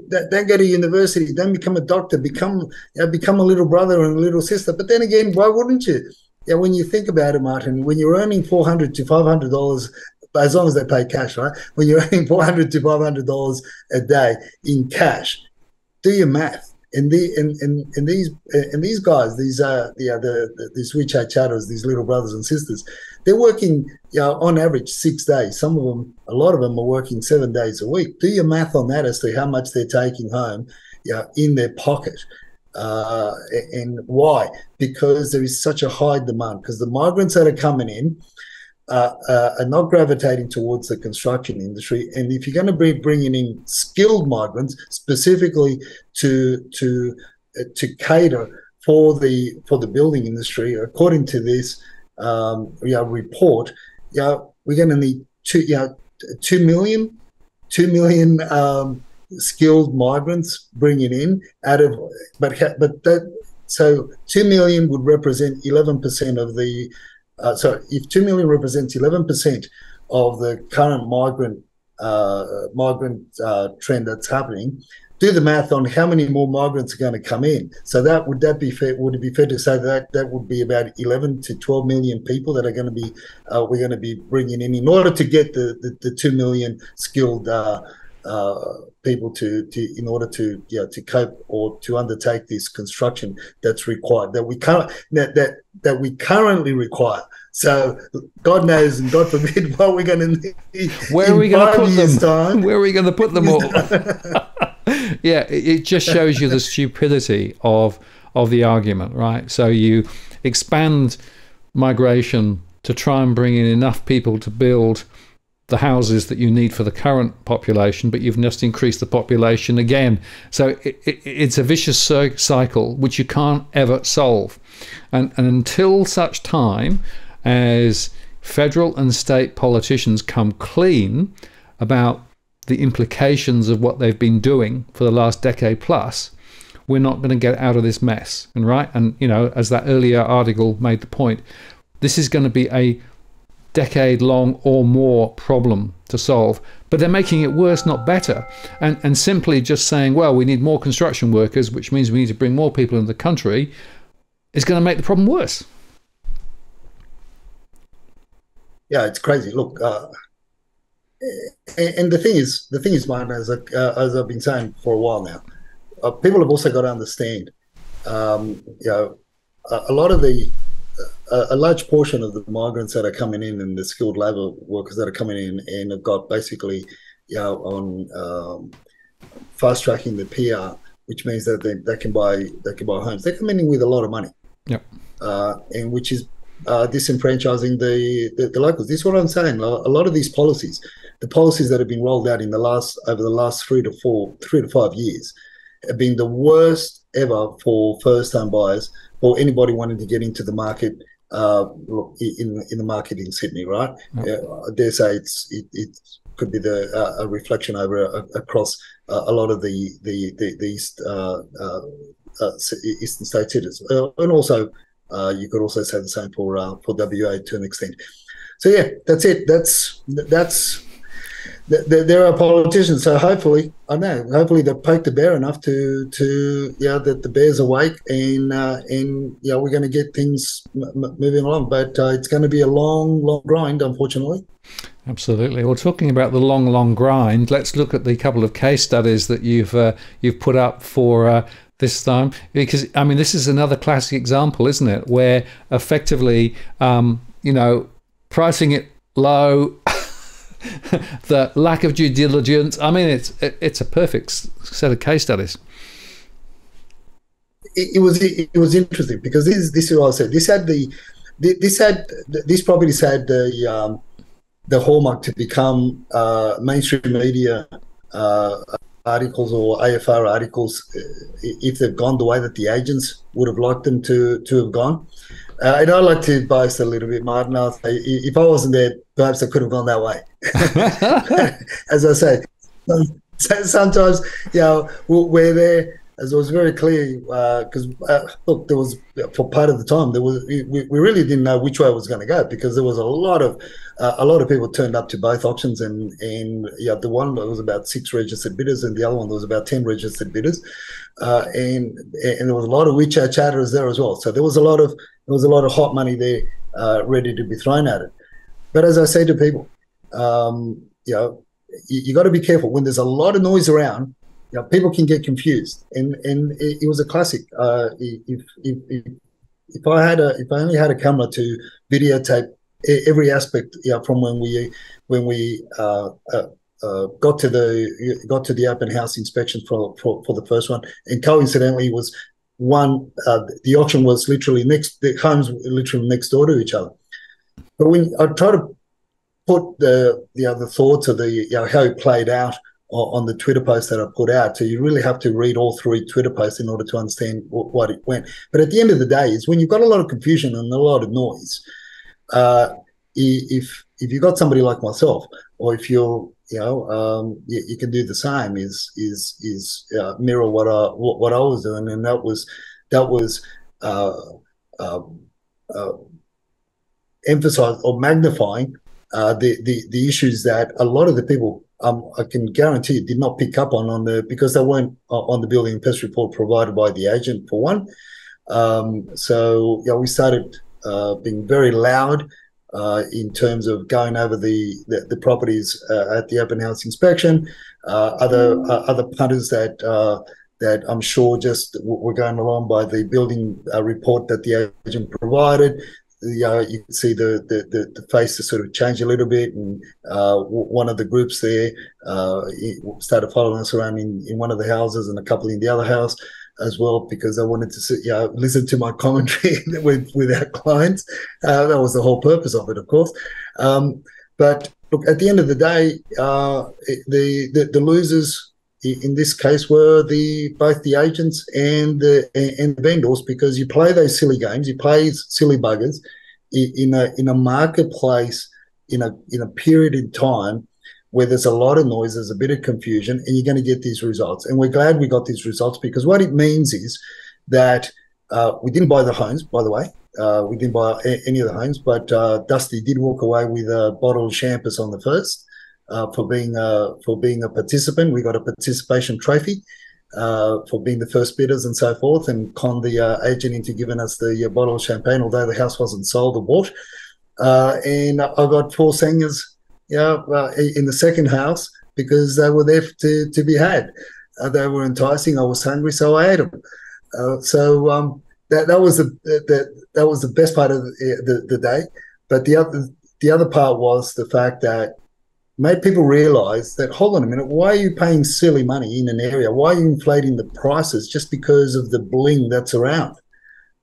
university, don't become a doctor, become a little brother and a little sister. But then again, why wouldn't you? Yeah, when you think about it, Martin, when you're earning $400 to $500, as long as they pay cash, right? When you're earning $400 to $500 a day in cash, do your math. And these guys, these WeChat chatters, these little brothers and sisters, they're working, on average 6 days. Some of them, a lot of them, are working 7 days a week. Do your math on that as to how much they're taking home, in their pocket. And why? Because there is such a high demand. Because the migrants that are coming in are not gravitating towards the construction industry. And if you're going to be bringing in skilled migrants specifically to cater for the building industry, according to this report, we're going to need 2 million skilled migrants bringing in so 2 million would represent 11% of the. So if 2 million represents 11% of the current migrant trend that's happening, do the math on how many more migrants are going to come in. So would that be fair? Would it be fair to say that would be about 11 to 12 million people that are going to be we're going to be bringing in order to get the 2 million skilled people in order to cope or to undertake this construction that's required, that we currently require. So God knows and God forbid what we're going to need. Where are we going to put them? Time. Where are we going to put them all? Yeah, it just shows you the stupidity of the argument, right? So you expand migration to try and bring in enough people to build the houses that you need for the current population, but you've just increased the population again. So it's a vicious cycle which you can't ever solve. And until such time as federal and state politicians come clean about the implications of what they've been doing for the last decade plus, we're not going to get out of this mess. And as that earlier article made the point, this is going to be a decade-long or more problem to solve, but they're making it worse, not better. And simply just saying, well, we need more construction workers, which means we need to bring more people into the country, is going to make the problem worse. Yeah, it's crazy. Look, and the thing is, Martin, as I've been saying for a while now, people have also got to understand, a lot of a large portion of the migrants that are coming in and the skilled labour workers that are coming in and have got basically on fast tracking the PR, which means that they can buy homes. They're coming in with a lot of money, Yep. And which is disenfranchising the locals. This is what I'm saying. A lot of these policies, the policies that have been rolled out over the last 3 to 5 years, have been the worst ever for first-time buyers or anybody wanting to get into the market in the market in Sydney, right? Yep. I dare say it could be a reflection across a lot of the eastern state cities, and also you could also say the same for WA to an extent. So yeah, that's it. That's there are politicians. So hopefully, I know. Hopefully, they poke the bear enough to that the bear's awake, and we're going to get things moving along. But it's going to be a long grind, unfortunately. Absolutely. Well, talking about the long grind, let's look at the couple of case studies that you've put up for this time, because I mean this is another classic example, isn't it, where effectively pricing it low, the lack of due diligence. I mean it's a perfect set of case studies. It was interesting because this is what I said. These properties had the hallmark to become mainstream media articles or AFR articles if they've gone the way that the agents would have liked them to have gone. And I like to boast a little bit, Martin. I'll say, if I wasn't there, perhaps I could have gone that way. As I say, sometimes, we're there. As it was very clear, because look, there was for part of the time we really didn't know which way it was going to go, because there was a lot of people turned up to both auctions, and the one that was about 6 registered bidders, and the other one there was about 10 registered bidders, and there was a lot of WeChat chatters there as well. So there was a lot of hot money there, ready to be thrown at it. But as I say to people, you got to be careful when there's a lot of noise around. People can get confused, and it was a classic. If I only had a camera to videotape every aspect, from when we got to the open house inspection for the first one, and coincidentally was one the auction was literally the homes were literally next door to each other. But when I try to put the thoughts of how it played out on the Twitter post that I put out. So you really have to read all 3 Twitter posts in order to understand what it went. But at the end of the day, is when you've got a lot of confusion and a lot of noise, if you've got somebody like myself, or if you're, you can do the same, is mirror what I was doing, and that was emphasize or magnifying the issues that a lot of the people, I can guarantee, did not pick up on because they weren't on the building and pest report provided by the agent, for one. So we started being very loud in terms of going over the properties at the open house inspection. Other punters that I'm sure just were going along by the building report that the agent provided. You can see the faces sort of change a little bit, and one of the groups there started following us around in one of the houses, and a couple in the other house as well, because they wanted to listen to my commentary with our clients. That was the whole purpose of it, of course. But look, at the end of the day, the losers in this case were both the agents and the vendors, because you play those silly games, you play silly buggers in a marketplace in a period in time where there's a lot of noise, there's a bit of confusion, and you're going to get these results. And we're glad we got these results, because what it means is that we didn't buy the homes, by the way. We didn't buy any of the homes, but Dusty did walk away with a bottle of champers on the first. For being a participant. We got a participation trophy for being the first bidders and so forth, and conned the agent into giving us the bottle of champagne, although the house wasn't sold or bought. And I got 4 singers in the second house, because they were there to be had. They were enticing. I was hungry, so I ate them. That was the best part of the day. But the other part was the fact that made people realize that, hold on a minute, why are you paying silly money in an area? Why are you inflating the prices just because of the bling that's around?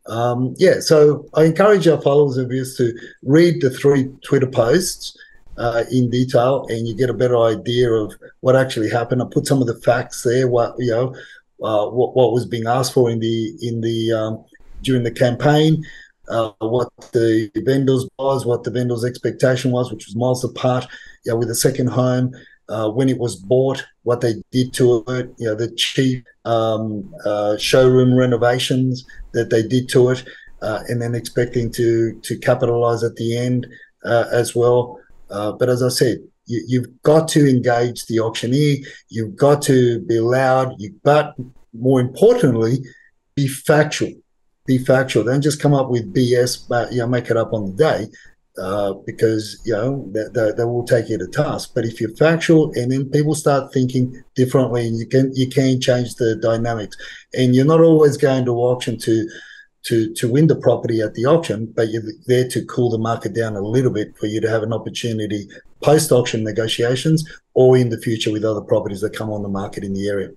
So I encourage our followers and viewers to read the 3 Twitter posts in detail, and you get a better idea of what actually happened. I put some of the facts there, what was being asked for during the campaign, what the vendors was, what the vendors' expectation was, which was miles apart. With the second home, when it was bought, what they did to it, the cheap showroom renovations that they did to it, and then expecting to capitalize at the end as well. But as I said, you've got to engage the auctioneer. You've got to be loud. But more importantly, be factual. Be factual. Don't just come up with BS, but make it up on the day, because they will take you to task. But if you're factual, and then people start thinking differently, and you can change the dynamics. And you're not always going to auction to win the property at the auction, but you're there to cool the market down a little bit for you to have an opportunity post-auction negotiations or in the future with other properties that come on the market in the area.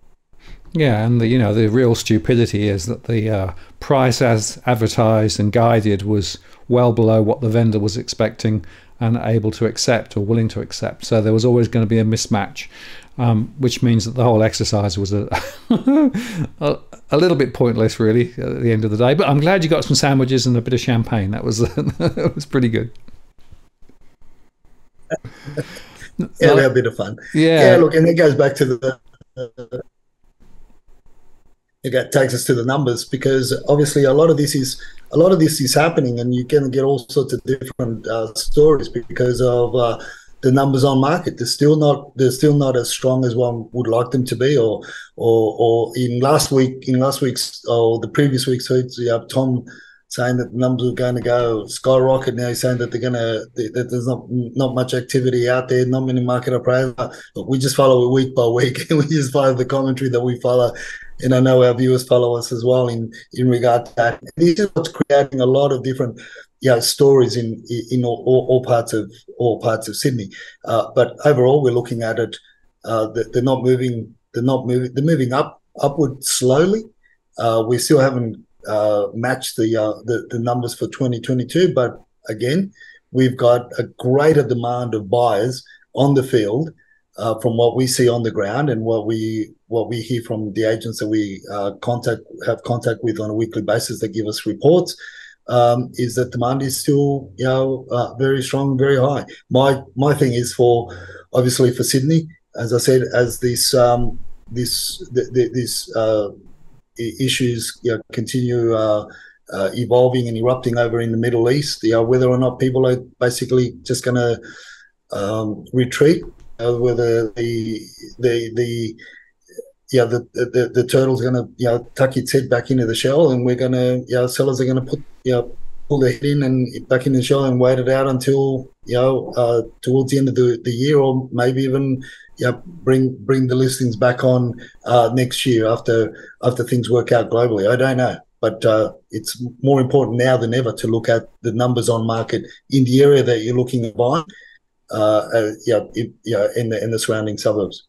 Yeah, and the real stupidity is that the price as advertised and guided was well below what the vendor was expecting and able to accept or willing to accept. So there was always going to be a mismatch, which means that the whole exercise was a little bit pointless, really, at the end of the day. But I'm glad you got some sandwiches and a bit of champagne. That was that was pretty good. Yeah, we had a bit of fun. Yeah, look, and it goes back to it takes us to the numbers, because obviously a lot of this is happening, and you're going to get all sorts of different stories because of the numbers on market. They're still not as strong as one would like them to be, or in last week's or the previous week's tweets, you have Tom saying that the numbers are going to go skyrocket. Now he's saying that that there's not much activity out there, not many market appraisals. But we just follow it week by week, and we just follow the commentary that we follow. And I know our viewers follow us as well in regard to that. This is what's creating a lot of different stories in all parts of Sydney. But overall, we're looking at it. They're not moving. They're moving upward slowly. We still haven't matched the numbers for 2022. But again, we've got a greater demand of buyers on the field from what we see on the ground and what we hear from the agents that we have contact with on a weekly basis that give us reports. Is that demand is still very strong, very high. My thing is obviously for Sydney, as I said, as this issues continue evolving and erupting over in the Middle East, whether or not people are basically just going to retreat, whether the turtle's going to tuck its head back into the shell, and we're going to sellers are going to pull their head in and back in the shell and wait it out until towards the end of the year, or maybe even bring the listings back on next year after things work out globally. I don't know, but it's more important now than ever to look at the numbers on market in the area that you're looking to buy, in the surrounding suburbs.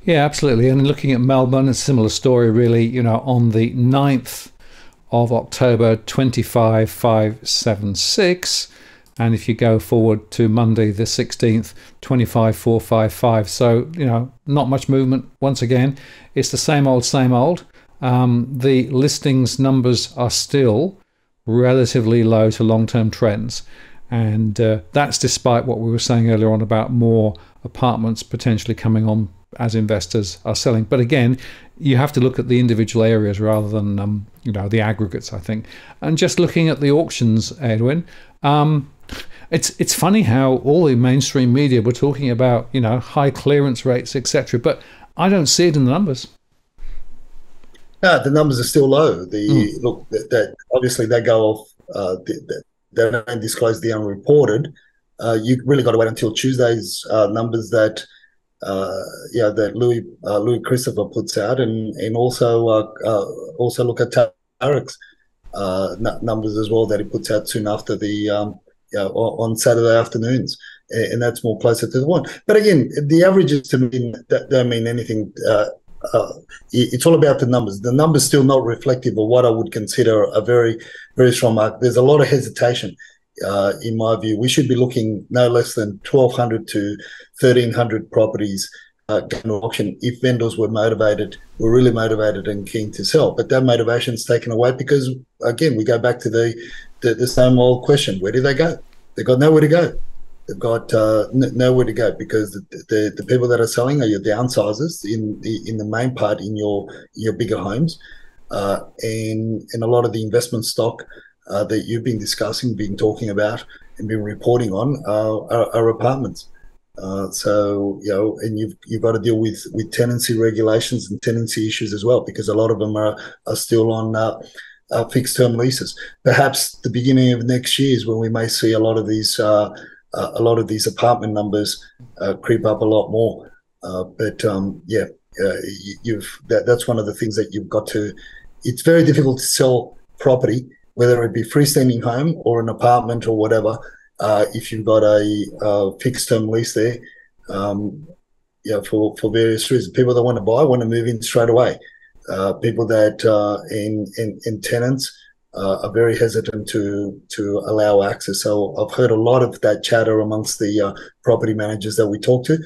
Yeah, absolutely. And looking at Melbourne, it's a similar story, really. On the 9th of October, 25,576. And if you go forward to Monday, the 16th, 25,455. So, not much movement. Once again, it's the same old, same old. The listings numbers are still relatively low to long-term trends. And that's despite what we were saying earlier on about more apartments potentially coming on as investors are selling. But again, you have to look at the individual areas rather than the aggregates, I think. And just looking at the auctions, Edwin, it's funny how all the mainstream media were talking about high clearance rates, etc. But I don't see it in the numbers. No, the numbers are still low. Look, that obviously they go off. They don't disclose the unreported. You really got to wait until Tuesday's numbers that Louis Christopher puts out, and also look at Tarek's numbers as well that he puts out soon after the on Saturday afternoons. and that's more closer to the one. But again, the averages to me don't mean anything. It's all about the numbers. The numbers still not reflective of what I would consider a very, very strong market. There's a lot of hesitation, in my view. We should be looking no less than 1,200 to 1,300 properties going to auction if vendors were really motivated and keen to sell. But that motivation is taken away because, again, we go back to the same old question: where do they go? They've got nowhere to go. They've got nowhere to go because the people that are selling are your downsizers in the main part in your bigger homes, and a lot of the investment stock that you've been discussing, been talking about, and been reporting on are apartments. So and you've got to deal with tenancy regulations and tenancy issues as well, because a lot of them are still on fixed term leases. Perhaps the beginning of next year is when we may see a lot of these apartment numbers creep up a lot more. That's one of the things that you've got to. It's very difficult to sell property, whether it be freestanding home or an apartment or whatever, if you've got a fixed term lease there, for various reasons. People that want to move in straight away. People that and tenants are very hesitant to allow access. So I've heard a lot of that chatter amongst the property managers that we talk to.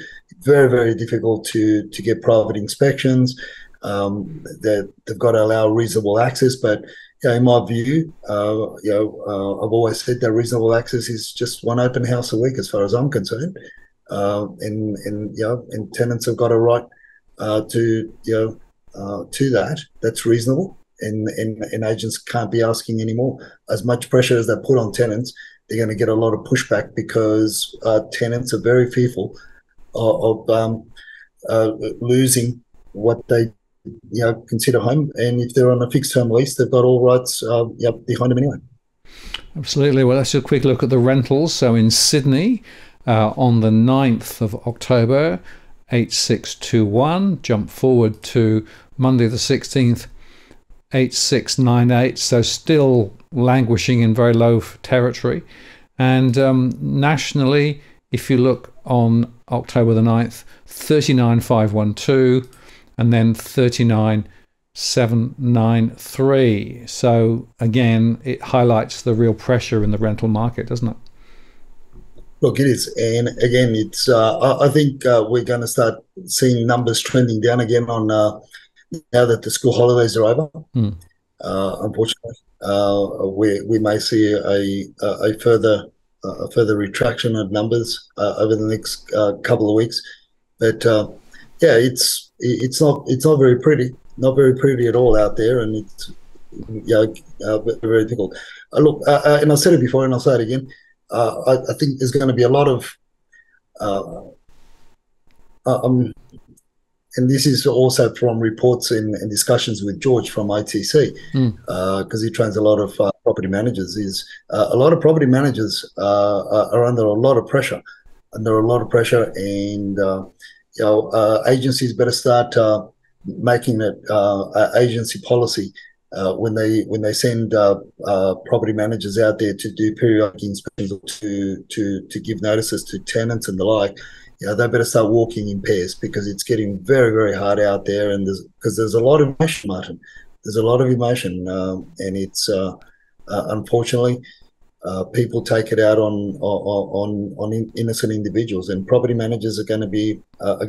Very, very difficult to get private inspections. They've got to allow reasonable access, but in my view, I've always said that reasonable access is just one open house a week, as far as I'm concerned, and tenants have got a right to that. That's reasonable, and agents can't be asking anymore. As much pressure as they put on tenants, they're going to get a lot of pushback because tenants are very fearful of losing what they consider home, and if they're on a fixed term lease, they've got all rights behind them anyway. Absolutely. Well, let's do a quick look at the rentals. So in Sydney, on the 9th of October, 8621, jump forward to Monday the 16th, 8698, so still languishing in very low territory. And nationally, if you look on October the 9th, 39512, and then 39793. So again, it highlights the real pressure in the rental market, doesn't it? Look, it is, and again, it's. I think we're going to start seeing numbers trending down again on now that the school holidays are over. Unfortunately, we may see a further retraction of numbers over the next couple of weeks, but it's not very pretty, not very pretty at all out there, and it's very difficult. Look, and I said it before, and I'll say it again. I think there's going to be a lot of, and this is also from reports and discussions with George from ITC, because he trains a lot of property managers. A lot of property managers are under a lot of pressure, and agencies better start making it agency policy when they send property managers out there to do periodic inspections or to give notices to tenants and the like. They better start walking in pairs, because it's getting very, very hard out there, and there's a lot of emotion, Martin. There's a lot of emotion, and it's unfortunately. People take it out on innocent individuals, and property managers are going to be at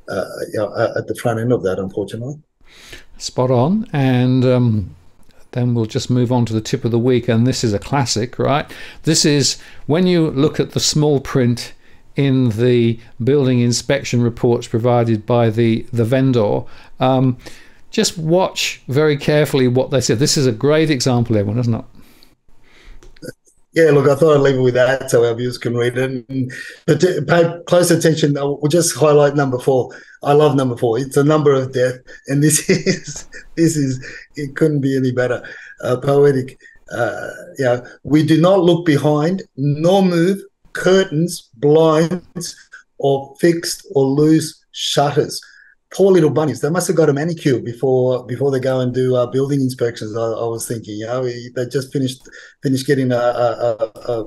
the front end of that, unfortunately. Spot on. And then we'll just move on to the tip of the week, and this is a classic, right? This is when you look at the small print in the building inspection reports provided by the vendor. Just watch very carefully what they said. This is a great example, everyone, isn't it? Yeah, look, I thought I'd leave it with that so our viewers can read it. But pay close attention. We'll just highlight number 4. I love number 4. It's a number of death, and this is it couldn't be any better. Poetic. We do not look behind nor move curtains, blinds, or fixed or loose shutters. Poor little bunnies. They must have got a manicure before they go and do building inspections. I was thinking, they just finished getting a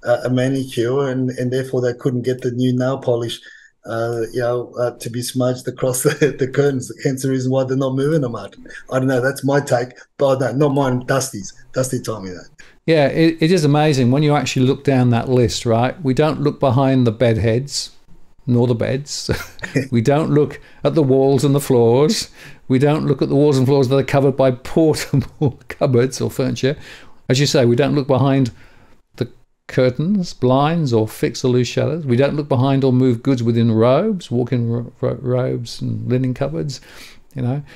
a manicure, and therefore they couldn't get the new nail polish, to be smudged across the curtains. Hence the reason why they're not moving them out. I don't know. That's my take, but no, not mine. Dusty told me that. Yeah, it is amazing when you actually look down that list, right? We don't look behind the bed heads, nor the beds. We don't look at the walls and the floors. We don't look at the walls and floors that are covered by portable cupboards or furniture. As you say, we don't look behind the curtains, blinds, or fixed or loose shutters. We don't look behind or move goods within robes, walk-in robes and linen cupboards.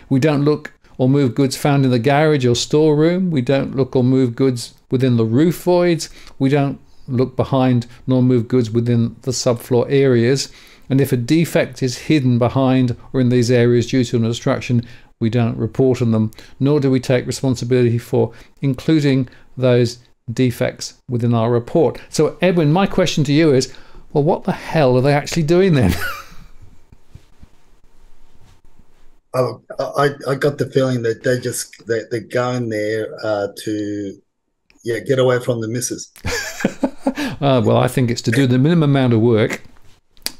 We don't look or move goods found in the garage or storeroom. We don't look or move goods within the roof voids. We don't look behind nor move goods within the subfloor areas. And if a defect is hidden behind or in these areas due to an obstruction, we don't report on them, nor do we take responsibility for including those defects within our report. So, Edwin, my question to you is, well, what the hell are they actually doing then? I got the feeling that they're going there to get away from the missus. Well, I think it's to do the minimum amount of work,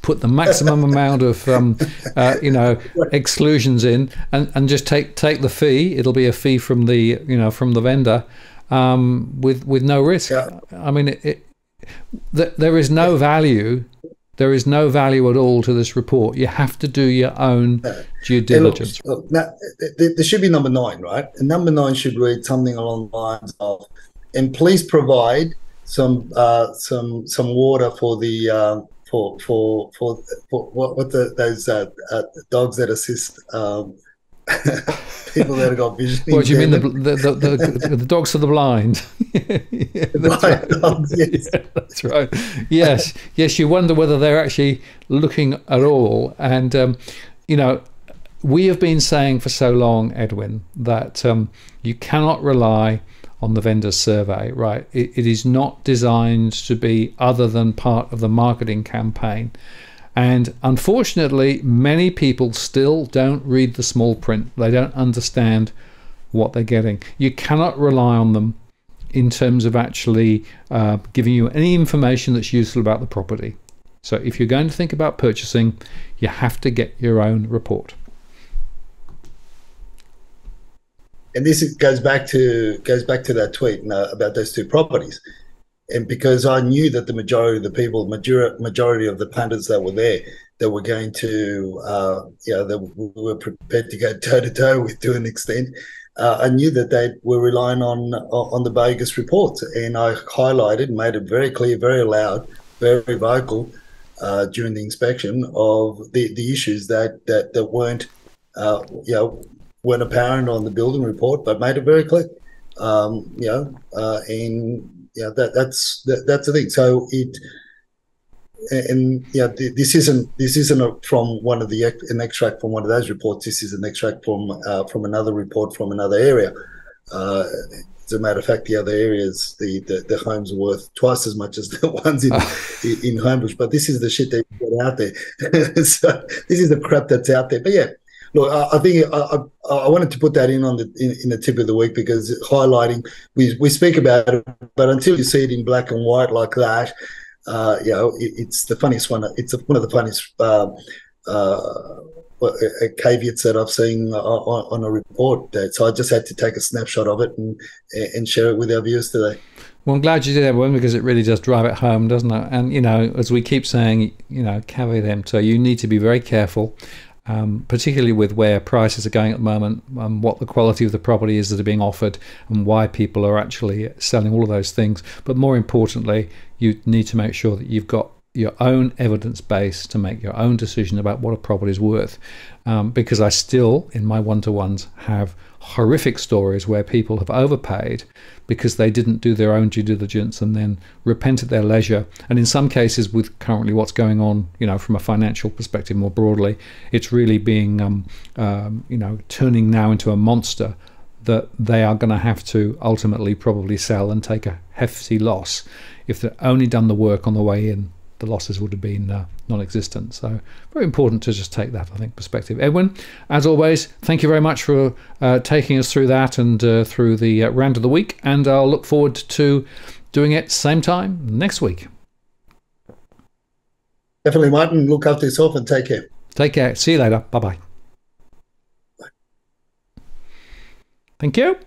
put the maximum amount of exclusions in, and just take the fee. It'll be a fee from the vendor, with no risk. Yeah. I mean, there is no value. There is no value at all to this report. You have to do your own due diligence. Look, now, there should be number 9, right? And number 9 should read something along the lines of, and please provide some water for the for those dogs that assist people that have got vision. What do you mean, the dogs for the blind? Blind dogs, yes. Yeah, that's right. Yes. You wonder whether they're actually looking at all. And we have been saying for so long, Edwin, that you cannot rely on the vendor's survey, right? It is not designed to be other than part of the marketing campaign. And unfortunately, many people still don't read the small print. They don't understand what they're getting. You cannot rely on them in terms of actually giving you any information that's useful about the property. So if you're going to think about purchasing, you have to get your own report. And this goes back to that tweet about those 2 properties. And because I knew that the majority of the people, majority of the pundits that were there, that were going to, that we were prepared to go toe to toe with to an extent, I knew that they were relying on the bogus reports, and I highlighted, made it very clear, very loud, very vocal during the inspection of the issues that weren't, weren't apparent on the building report, but made it very clear, that's the thing. So this isn't from one of an extract from one of those reports. This is an extract from another report from another area. As a matter of fact, the other areas, the homes are worth twice as much as the ones in Homebush. But this is the shit that you get out there. So this is the crap that's out there. But yeah. Look, I think I wanted to put that in the tip of the week, because highlighting, we speak about it, but until you see it in black and white like that, it's the funniest one. It's one of the funniest caveats that I've seen on a report. So I just had to take a snapshot of it and share it with our viewers today. Well, I'm glad you did that one, because it really does drive it home, doesn't it? And as we keep saying, caveat emptor, you need to be very careful. Particularly with where prices are going at the moment, what the quality of the property is that are being offered, and why people are actually selling, all of those things. But more importantly, you need to make sure that you've got your own evidence base to make your own decision about what a property is worth. Because I still, in my one-to-ones, have horrific stories where people have overpaid because they didn't do their own due diligence and then repent at their leisure. And in some cases, with currently what's going on, from a financial perspective more broadly, it's really being, turning now into a monster that they are going to have to ultimately probably sell and take a hefty loss. If they'd only done the work on the way in, the losses would have been non-existent. So very important to just take that, I think, perspective. Edwin, as always, thank you very much for taking us through that and through the rant of the week. And I'll look forward to doing it same time next week. Definitely, Martin. Look after yourself and take care. Take care. See you later. Bye-bye. Thank you.